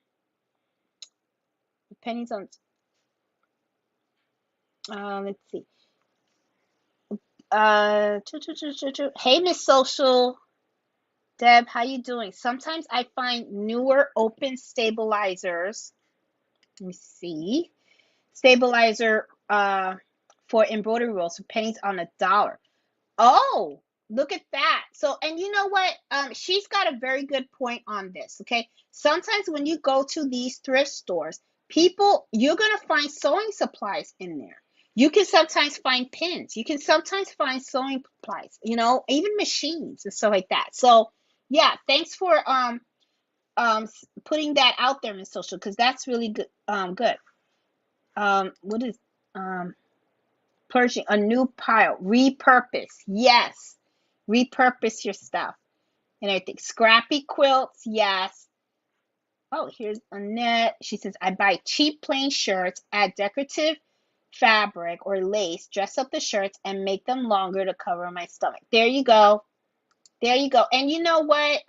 pennies on. Let's see. Hey, Miss Social Deb, how you doing? Sometimes I find newer open stabilizers. Let me see. Stabilizer for embroidery rolls for pennies on a dollar. Oh, look at that. So, and you know what? She's got a very good point on this. Okay. Sometimes when you go to these thrift stores, you're going to find sewing supplies in there. You can sometimes find pins. You can sometimes find sewing supplies, even machines and stuff like that. So, yeah, thanks for putting that out there, Miss Social, because that's really good. Good. What is purging a new pile? Repurpose. Yes, repurpose your stuff. And I think scrappy quilts, yes. Oh, here's Annette. She says, I buy cheap plain shirts, add decorative fabric or lace, dress up the shirts, and make them longer to cover my stomach. There you go. There you go. And you know what?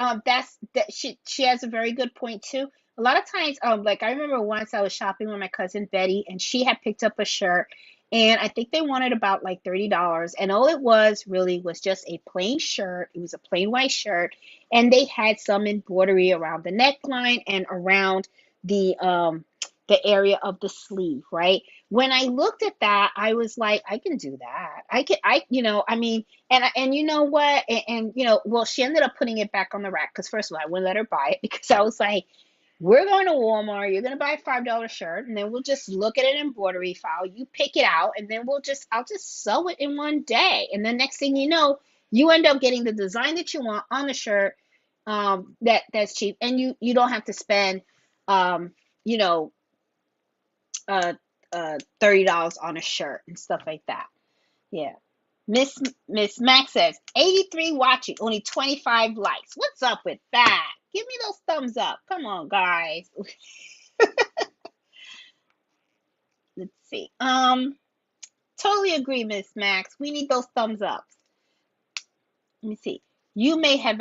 She has a very good point too. A lot of times, like I remember once I was shopping with my cousin Betty, and she had picked up a shirt, and I think they wanted about like $30, and all it was really was just a plain shirt. It was a plain white shirt, and they had some embroidery around the neckline and around the area of the sleeve, right? When I looked at that, I was like, I can do that. I mean, and you know what? Well, she ended up putting it back on the rack because first of all, I wouldn't let her buy it because I was like, we're going to Walmart. You're going to buy a $5 shirt, and then we'll just look at an embroidery file. You pick it out, and then I'll just sew it in one day. And then next thing you know, you end up getting the design that you want on the shirt. That's cheap, and you don't have to spend, you know, uh, $30 on a shirt and stuff like that. Yeah. Miss Miss Max says 83 watching, only 25 likes. What's up with that? Give me those thumbs up. Come on, guys. Let's see. Totally agree, Miss Max. We need those thumbs up. Let me see. You may have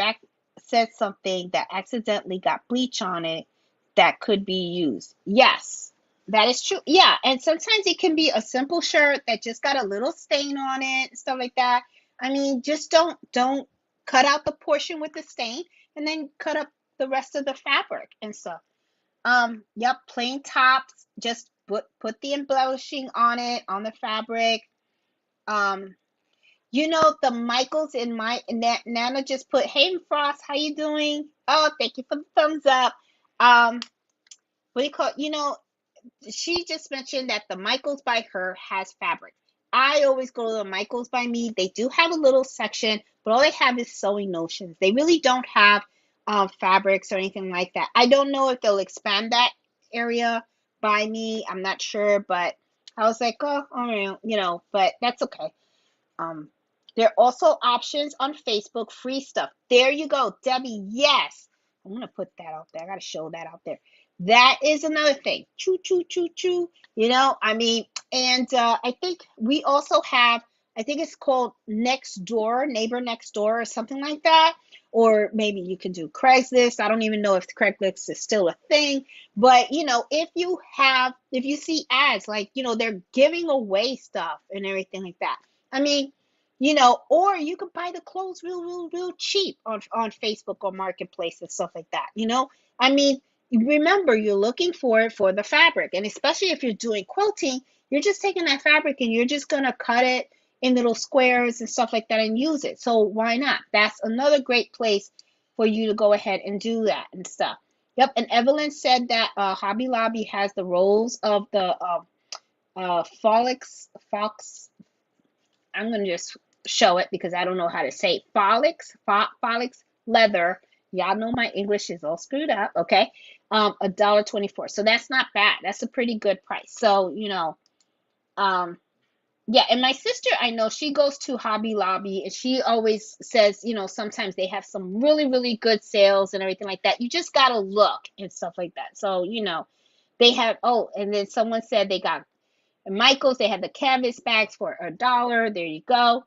said something that accidentally got bleach on it that could be used. Yes, that is true. Yeah, and sometimes it can be a simple shirt that just got a little stain on it and stuff like that. I mean, just don't cut out the portion with the stain and then cut up the rest of the fabric and stuff. Yep, plain tops, just put the embellishing on it, on the fabric. Um, the Michaels in my Nana just put, "Hey Frost, how you doing? Oh, thank you for the thumbs up." Um, what do you call? She just mentioned that the Michaels by her has fabric. I always go to the Michaels by me. They do have a little section, but all they have is sewing notions. They really don't have fabrics or anything like that. I don't know if they'll expand that area by me. I'm not sure, but I was like, oh, all right, but that's okay. Um, there are also options on Facebook, free stuff. There you go, Debbie. Yes, I'm gonna put that out there. I gotta show that out there. That is another thing. Choo choo choo choo. I mean, and I think we also have. I think it's called Next Door, Neighbor Next Door, or something like that. Or maybe you can do Craigslist. I don't even know if Craigslist is still a thing. But if you see ads like they're giving away stuff and everything like that. I mean, or you could buy the clothes real cheap on Facebook or Marketplace and stuff like that. I mean, remember, you're looking for it for the fabric, and especially if you're doing quilting, you're just taking that fabric and you're just gonna cut it in little squares and stuff like that and use it. So why not? That's another great place for you to go ahead and do that and stuff. Yep, and Evelyn said that Hobby Lobby has the rolls of the Fox. I'm going to just show it because I don't know how to say it. Folix leather. Y'all know my English is all screwed up. Okay. $1.24. So that's not bad. That's a pretty good price. So, um, yeah. And my sister, I know she goes to Hobby Lobby and she always says, sometimes they have some really good sales and everything like that. You just got to look and stuff like that. So, they have, and then someone said they got Michaels, they had the canvas bags for $1. There you go.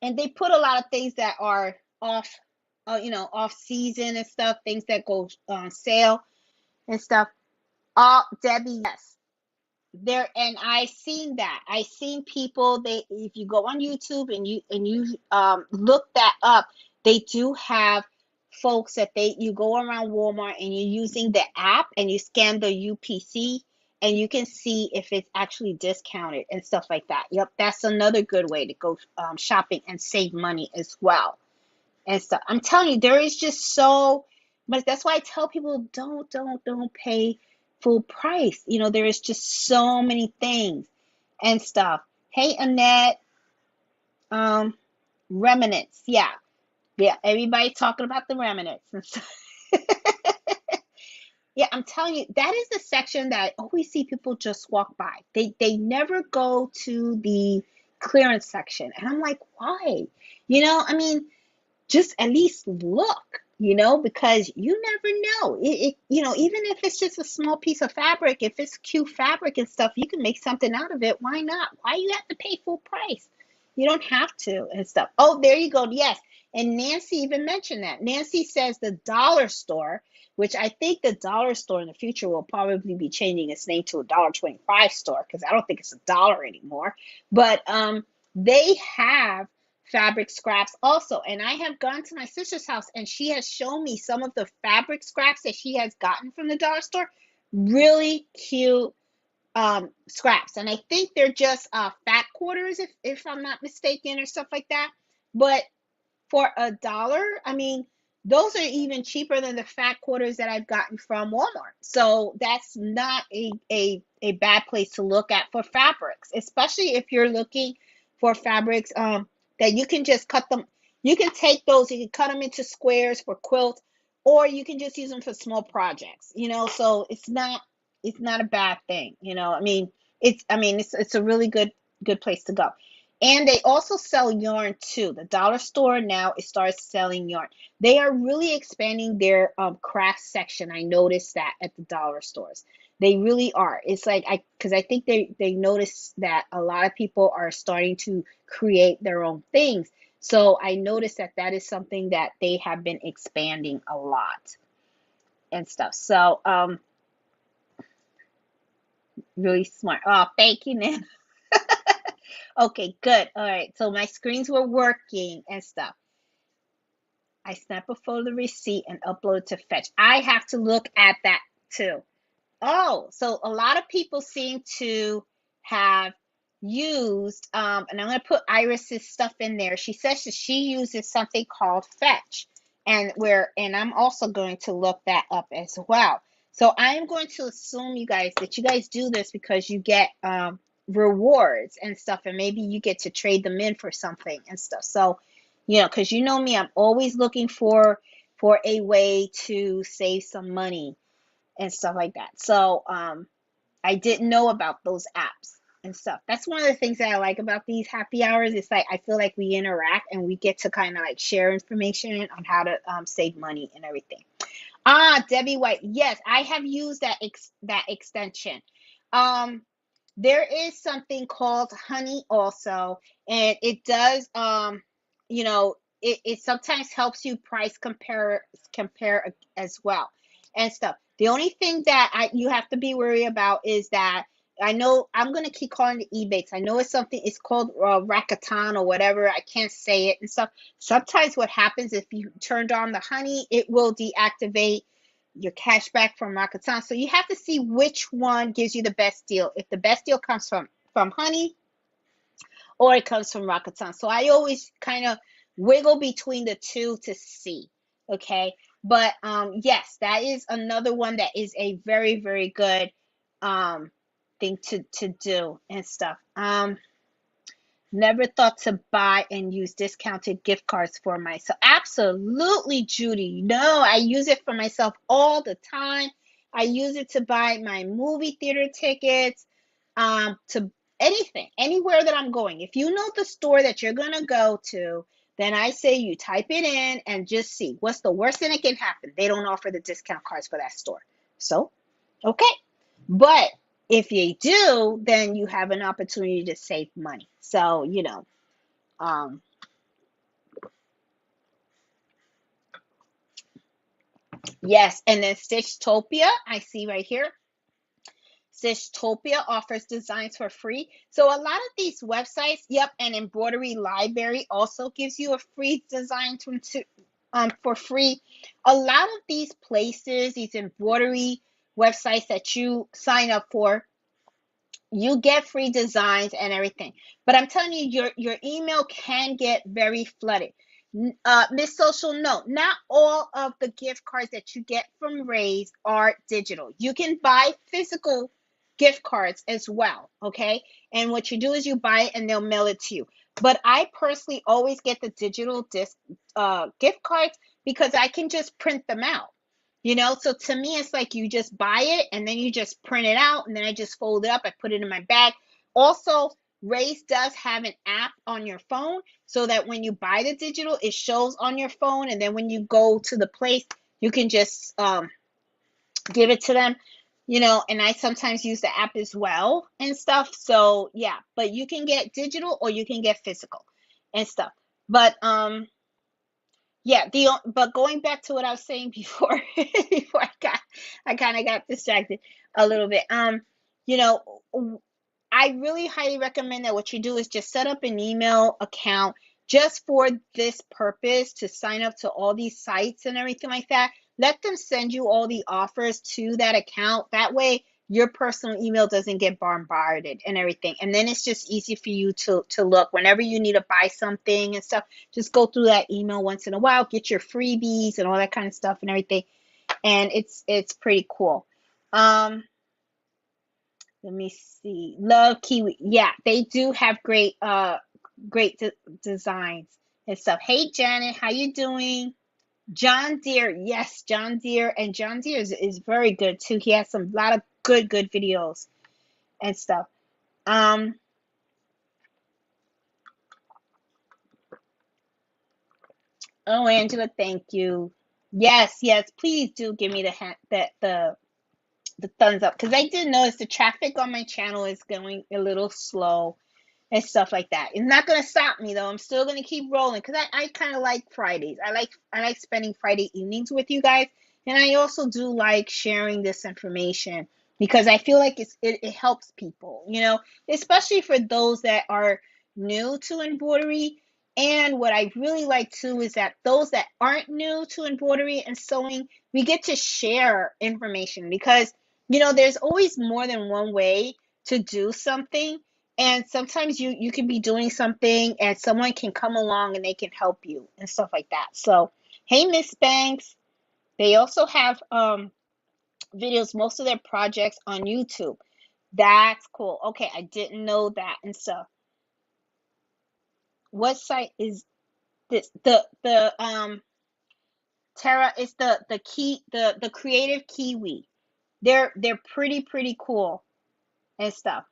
And they put a lot of things that are off season and stuff, things that go on sale and stuff. Debbie, yes. And I seen that. I seen people, if you go on YouTube and you look that up, they do have folks that you go around Walmart and you're using the app and you scan the UPC and you can see if it's actually discounted and stuff like that. Yep, that's another good way to go shopping and save money as well and stuff. I'm telling you, there is just so much. That's why I tell people don't pay full price. There is just so many things and stuff. Hey, Annette, um, remnants. Yeah, yeah. Everybody talking about the remnants and stuff. Yeah, I'm telling you, that is the section that I always see people just walk by. They never go to the clearance section, and I'm like, why? I mean, just at least look, because you never know. Even if it's just a small piece of fabric, if it's cute fabric and stuff, you can make something out of it. Why not? Why you have to pay full price? You don't have to and stuff. Oh, there you go. Yes. And Nancy even mentioned that. Nancy says the dollar store, which I think the dollar store in the future will probably be changing its name to a $1.25 store because I don't think it's a dollar anymore. But they have fabric scraps also, and I have gone to my sister's house and she has shown me some of the fabric scraps that she has gotten from the dollar store. Really cute scraps, and I think they're just fat quarters, if I'm not mistaken, or stuff like that. But for $1, I mean, those are even cheaper than the fat quarters that I've gotten from Walmart. So that's not a bad place to look at for fabrics, especially if you're looking for fabrics that you can just cut them. You can take those, you can cut them into squares for quilts, or you can just use them for small projects. So it's not a bad thing. It's a really good place to go. And they also sell yarn too. The dollar store now it starts selling yarn. They are really expanding their craft section. I noticed that at the dollar stores. They really are. It's like because I think they noticed that a lot of people are starting to create their own things. So I noticed that that is something that they have been expanding a lot and stuff. So really smart. Oh, thank you, Nan. Okay, good. All right. So my screens were working and stuff. I snap a photo of the receipt and upload to Fetch. I have to look at that too. Oh, so a lot of people seem to have used, and I'm going to put Iris's stuff in there. She says that she uses something called Fetch, and I'm also going to look that up as well. So I'm going to assume you guys that you guys do this because you get rewards and stuff, and maybe you get to trade them in for something and stuff. So, because you know me, I'm always looking for a way to save some money and stuff like that. So I didn't know about those apps and stuff. That's one of the things that I like about these happy hours. It's like I feel like we interact and we get to kind of like share information on how to save money and everything. Ah, Debbie White. Yes, I have used that extension. Um, there is something called Honey also, and it does it sometimes helps you price compare as well and stuff. The only thing that you have to be worried about is that I know I'm gonna keep calling it Ebates. I know it's called Rakatan or whatever. I can't say it and stuff. Sometimes what happens if you turned on the Honey, it will deactivate your cashback from Rakuten. So you have to see which one gives you the best deal. If the best deal comes from Honey or it comes from Rakuten. So I always kind of wiggle between the two to see. Okay. But yes, that is another one that is a very, very good thing to do and stuff. Never thought to buy and use discounted gift cards for myself. Absolutely, Judy. No, I use it for myself all the time. I use it to buy my movie theater tickets, to anything, anywhere that I'm going. If you know the store that you're going to go to, then I say you type it in and just see what's the worst thing that can happen. They don't offer the discount cards for that store. So, okay. But if you do, then you have an opportunity to save money. So, um, yes. And then Stitchtopia, I see right here. Stitchtopia offers designs for free. So a lot of these websites, yep, and Embroidery Library also gives you a free design for free. A lot of these places, these embroidery websites that you sign up for, you get free designs and everything. But I'm telling you, your email can get very flooded. Miss Social, no, not all of the gift cards that you get from Raise are digital. You can buy physical gift cards as well, okay? And what you do is you buy it and they'll mail it to you. But I personally always get the digital gift cards because I can just print them out. So to me, it's like you just buy it and then you just print it out and then I just fold it up. I put it in my bag. Also, Raise does have an app on your phone so that when you buy the digital, it shows on your phone. And then when you go to the place, you can just give it to them, and I sometimes use the app as well and stuff. So yeah, but you can get digital or you can get physical and stuff. But yeah, but going back to what I was saying before, before I kind of got distracted a little bit. You know, I really highly recommend that what you do is just set up an email account just for this purpose to sign up to all these sites and everything like that. Let them send you all the offers to that account. That way, your personal email doesn't get bombarded and everything. And then it's just easy for you to look whenever you need to buy something and stuff. Just go through that email once in a while, get your freebies and all that kind of stuff and everything. And it's pretty cool. Let me see. Love Kiwi. Yeah, they do have great designs and stuff. Hey Janet, how you doing? John Deere. Yes, John Deere, and John Deere is very good too. He has some lot of good videos and stuff. Um oh Angela, thank you. Yes, please do give me the thumbs up because I did notice the traffic on my channel is going a little slow and stuff like that. It's not gonna stop me though. I'm still gonna keep rolling because I kind of like Fridays. I like spending Friday evenings with you guys, and I also do like sharing this information because I feel like it helps people, especially for those that are new to embroidery. And what I really like too is that those that aren't new to embroidery and sewing, we get to share information because there's always more than one way to do something, and sometimes you can be doing something and someone can come along and they can help you and stuff like that. So, hey, Miss Banks. They also have videos, most of their projects on YouTube. That's cool. Okay, I didn't know that and stuff. What site is this? The Tara is the creative Kiwi. They're pretty cool and stuff.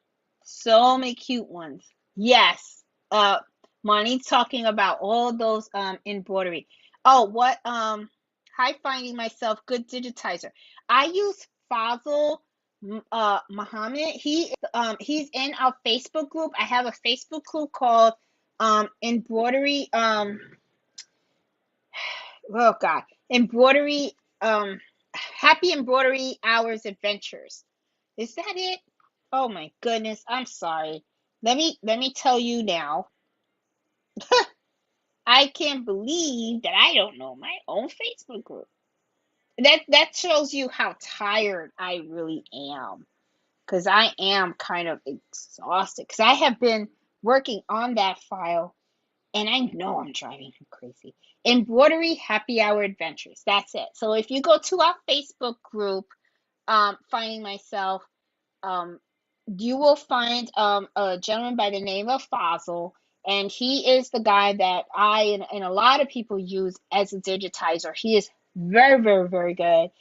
So many cute ones. Yes. Uh Money's talking about all those embroidery. Oh, what hi, finding myself good digitizer. I use Fazil Muhammad. He's in our Facebook group. I have a Facebook group called embroidery oh god, embroidery happy embroidery hours adventures. Is that it? Oh my goodness, I'm sorry. Let me tell you now. I can't believe that I don't know my own Facebook group. That shows you how tired I really am. Because I am kind of exhausted. Because I have been working on that file and I know I'm driving him crazy. Embroidery Happy Hour Adventures. That's it. So if you go to our Facebook group, finding myself, um, you will find a gentleman by the name of Fossil, and he is the guy that and a lot of people use as a digitizer. He is very good,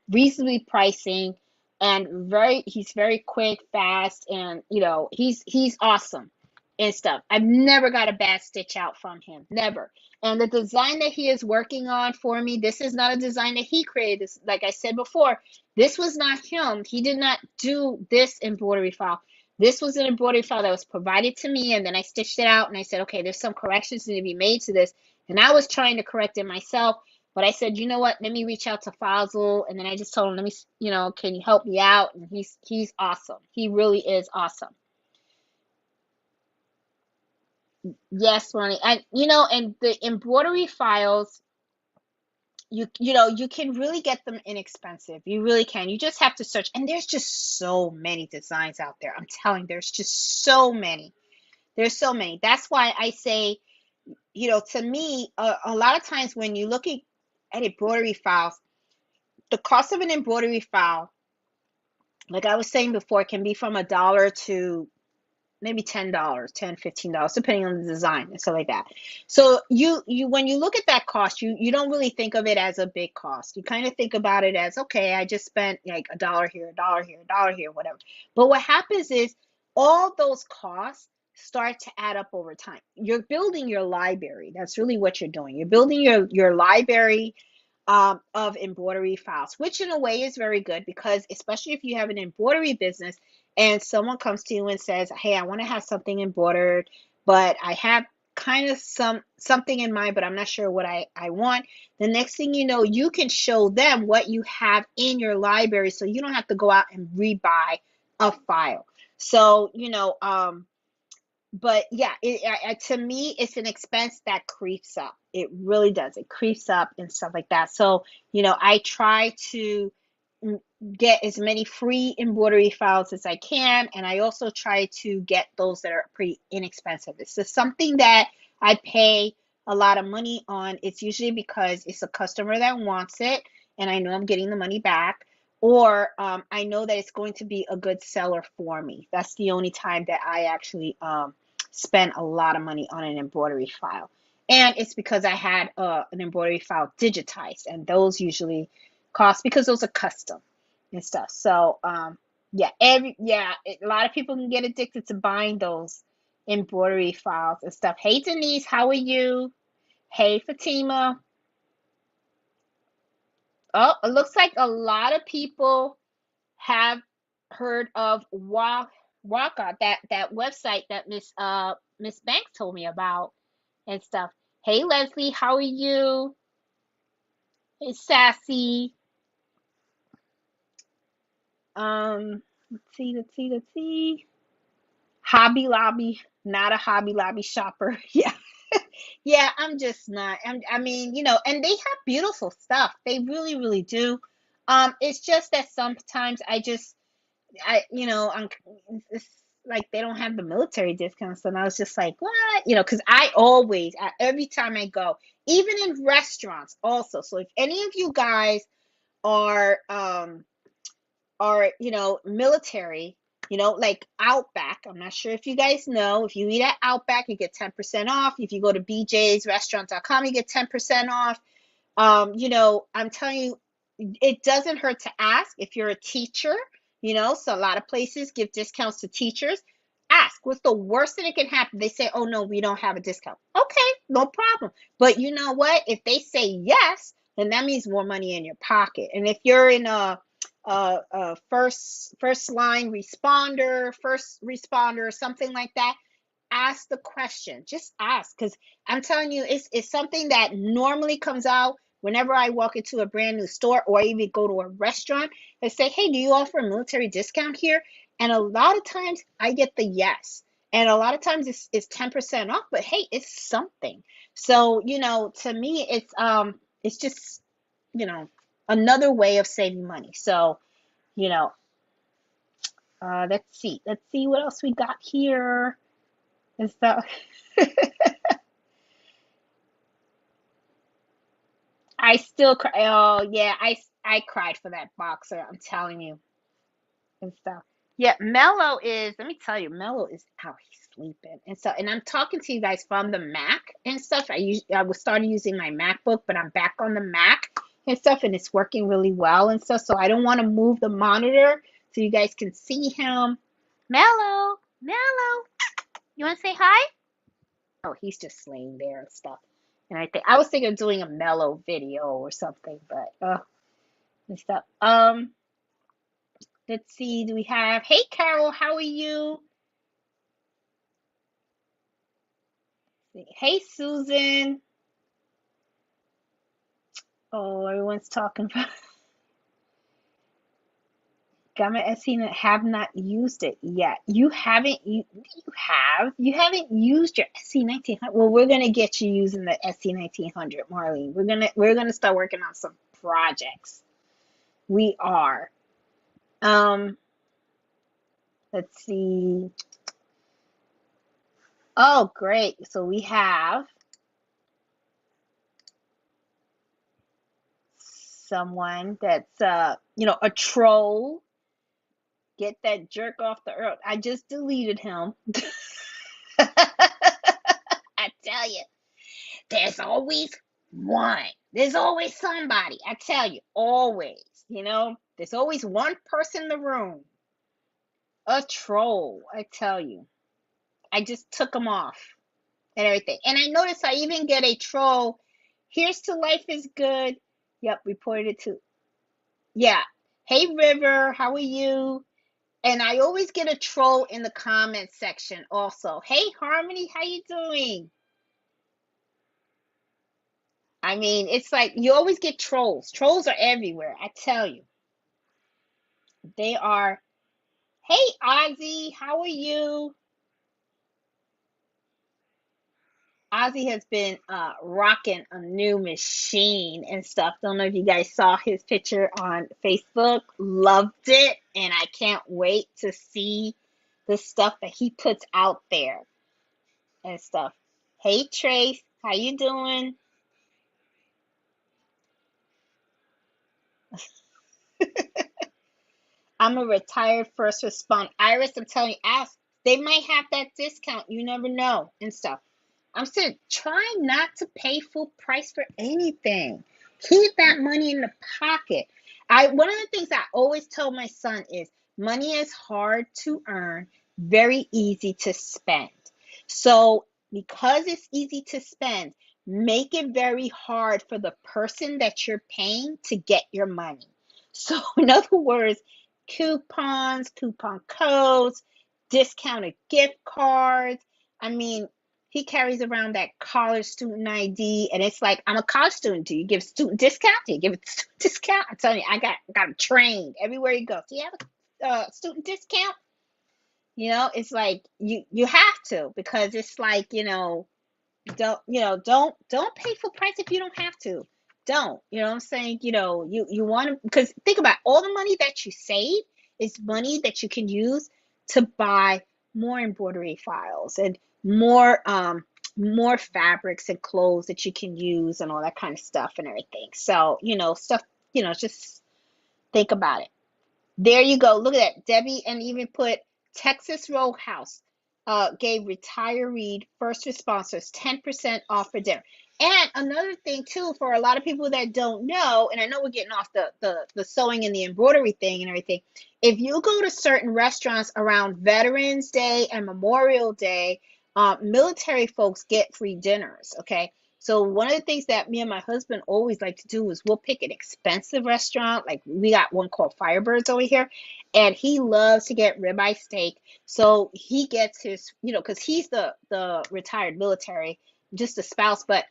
reasonably pricing, and he's very quick, fast, and he's awesome and stuff. I've never got a bad stitch out from him, never. And the design that he is working on for me, this is not a design that he created. This, like I said before, this was not him. He did not do this embroidery file. This was an embroidery file that was provided to me, and then I stitched it out and I said, okay, there's some corrections that need to be made to this. And I was trying to correct it myself, but I said, you know what? Let me reach out to Fazil, and then I just told him, let me, can you help me out? And he's awesome. He really is awesome. Yes, Ronnie. And the embroidery files, you can really get them inexpensive. You really can. You just have to search, and there's just so many designs out there. I'm telling, there's just so many. There's so many. That's why I say, to me, a lot of times when you look at embroidery files, the cost of an embroidery file, like I was saying before, can be from $1 to maybe $10, $15, depending on the design and stuff like that. So you when you look at that cost, you don't really think of it as a big cost. You kind of think about it as, okay, I just spent like $1 here, $1 here, $1 here, whatever. But what happens is all those costs start to add up over time. You're building your library. That's really what you're doing. You're building your library of embroidery files, which in a way is very good because especially if you have an embroidery business and someone comes to you and says, hey, I want to have something embroidered, but I have kind of something in mind, but I'm not sure what I want. The next thing you know, you can show them what you have in your library so you don't have to go out and rebuy a file. So, but yeah, to me, it's an expense that creeps up. It really does. It creeps up and stuff like that. So, I try to get as many free embroidery files as I can, and I also try to get those that are pretty inexpensive. It's just something that I pay a lot of money on. It's usually because it's a customer that wants it, and I know I'm getting the money back, or I know that it's going to be a good seller for me. That's the only time that I actually spend a lot of money on an embroidery file. And it's because I had an embroidery file digitized, and those usually cost because those are custom and stuff. So yeah, a lot of people can get addicted to buying those embroidery files and stuff. Hey Denise, how are you? Hey Fatima. Oh, it looks like a lot of people have heard of Waka, that website that Miss Banks told me about and stuff. Hey Leslie, how are you? Hey Sassy. Let's see. Hobby Lobby, not a Hobby Lobby shopper. Yeah. Yeah, I'm just not. I mean, and they have beautiful stuff. They really, really do. It's just that sometimes I'm it's like they don't have the military discounts, and I was just like, what? Because every time I go, even in restaurants, also. So if any of you guys are military, like Outback. I'm not sure if you guys know. If you eat at Outback, you get 10% off. If you go to bjsrestaurant.com, you get 10% off. I'm telling you, it doesn't hurt to ask if you're a teacher, so a lot of places give discounts to teachers. Ask, what's the worst thing that can happen? They say, oh no, we don't have a discount. Okay, no problem. But you know what? If they say yes, then that means more money in your pocket. And if you're in a first line responder, first responder, something like that, ask the question. Just ask, because I'm telling you, it's something that normally comes out whenever I walk into a brand new store or even go to a restaurant and say, hey, do you offer a military discount here? And a lot of times I get the yes. And a lot of times it's 10% off, but hey, it's something. So, to me, it's just, you know, another way of saving money. So, you know, let's see. Let's see what else we got here and stuff. I still cry. Oh yeah, I cried for that boxer. I'm telling you and stuff. Yeah, Mello is. Let me tell you, Mello is out. He's sleeping and so. And I'm talking to you guys from the Mac and stuff. I was starting using my MacBook, but I'm back on the Mac and stuff, and it's working really well and stuff. So I don't want to move the monitor so you guys can see him. Mello, Mello, you want to say hi? Oh, he's just laying there and stuff. And I was thinking of doing a mellow video or something, but and stuff. Let's see. Do we have? Hey, Carol, how are you? Hey, Susan. Oh, everyone's talking about Gamma SC. Have not used it yet. You haven't used your SC 1900. Well, we're gonna get you using the SC 1900, Marlene. We're gonna start working on some projects. We are. Um, let's see. Oh, great. So we have someone that's a troll. Get that jerk off the earth. I just deleted him. I tell you, there's always one. There's always somebody. I tell you, always. There's always one person in the room. A troll. I tell you. I just took him off and everything. And I noticed I even get a troll. Here's to life is good. Yep, reported it to. Yeah. Hey River, how are you? And I always get a troll in the comments section also. Hey Harmony, how you doing? I mean, it's like you always get trolls. Trolls are everywhere, I tell you. They are. Hey Ozzy, how are you? Ozzy has been rocking a new machine and stuff. Don't know if you guys saw his picture on Facebook. Loved it, and I can't wait to see the stuff that he puts out there and stuff. Hey Trace, how you doing? I'm a retired first responder. Iris, I'm telling you, ask. They might have that discount. You never know and stuff. I'm saying try not to pay full price for anything. Keep that money in the pocket. One of the things I always tell my son is money is hard to earn, very easy to spend. So because it's easy to spend, make it very hard for the person that you're paying to get your money. So in other words, coupons, coupon codes, discounted gift cards. I mean, he carries around that college student ID, and it's like, I'm a college student. Do you give student discount? Do you give it student discount? I'm telling you, I got him trained everywhere he goes. Do you have a student discount? It's like you have to, because it's like, don't pay full price if you don't have to. Don't, what I'm saying? You want to, because think about all the money that you save is money that you can use to buy more embroidery files and more fabrics and clothes that you can use and all that kind of stuff and everything. So, stuff, just think about it. There you go. Look at that. Debbie, and even put Texas Roadhouse gave retiree first responders 10% off for dinner. And another thing too, for a lot of people that don't know, and I know we're getting off the sewing and the embroidery thing and everything. If you go to certain restaurants around Veterans Day and Memorial Day, military folks get free dinners. Okay. So one of the things that me and my husband always like to do is we'll pick an expensive restaurant. Like we got one called Firebirds over here, and he loves to get ribeye steak. So he gets his, because he's the retired military, just a spouse, but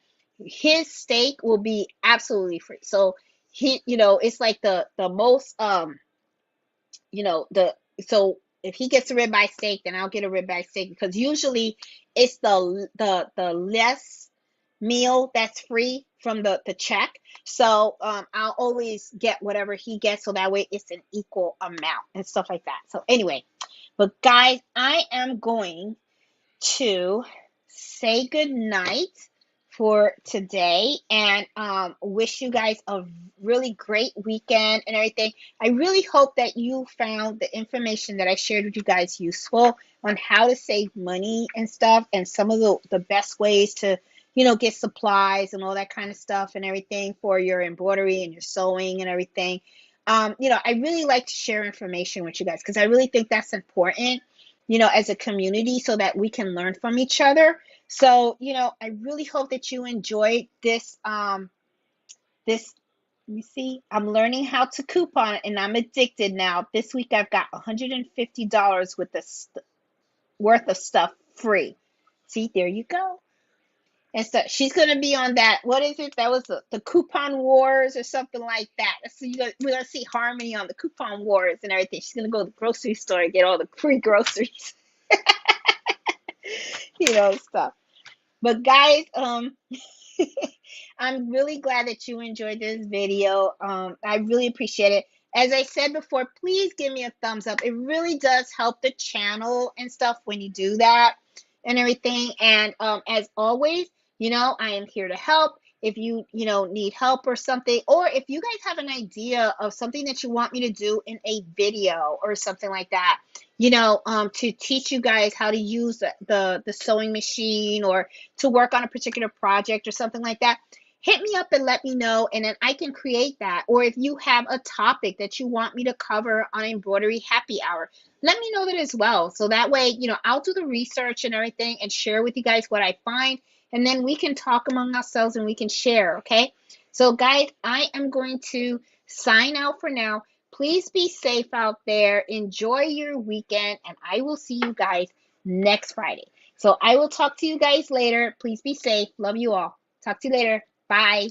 his steak will be absolutely free. So it's like the most the so if he gets a ribeye steak, then I'll get a ribeye steak, because usually it's the less meal that's free from the check. So I'll always get whatever he gets, so that way it's an equal amount and stuff like that. So anyway, but guys, I am going to say good night for today, and wish you guys a really great weekend and everything. I really hope that you found the information that I shared with you guys useful on how to save money and stuff, and some of the best ways to get supplies and all that kind of stuff and everything for your embroidery and your sewing and everything. I really like to share information with you guys, because I really think that's important, as a community, so that we can learn from each other. So, I really hope that you enjoyed this. This, let me see. I'm learning how to coupon, and I'm addicted now. This week I've got $150 worth of stuff free. See, there you go. And so she's gonna be on that. What is it? That was the coupon wars or something like that. So we're gonna see Harmony on the coupon wars and everything. She's gonna go to the grocery store and get all the free groceries, stuff. But guys, I'm really glad that you enjoyed this video. I really appreciate it. As I said before, please give me a thumbs up. It really does help the channel and stuff when you do that and everything. And as always, I am here to help. If you, need help or something, or if you guys have an idea of something that you want me to do in a video or something like that, to teach you guys how to use the sewing machine, or to work on a particular project or something like that, hit me up and let me know, and then I can create that. Or if you have a topic that you want me to cover on Embroidery Happy Hour, let me know that as well. So that way, I'll do the research and everything and share with you guys what I find, and then we can talk among ourselves and we can share, okay? So guys, I am going to sign out for now. Please be safe out there. Enjoy your weekend, and I will see you guys next Friday. So I will talk to you guys later. Please be safe. Love you all. Talk to you later. Bye.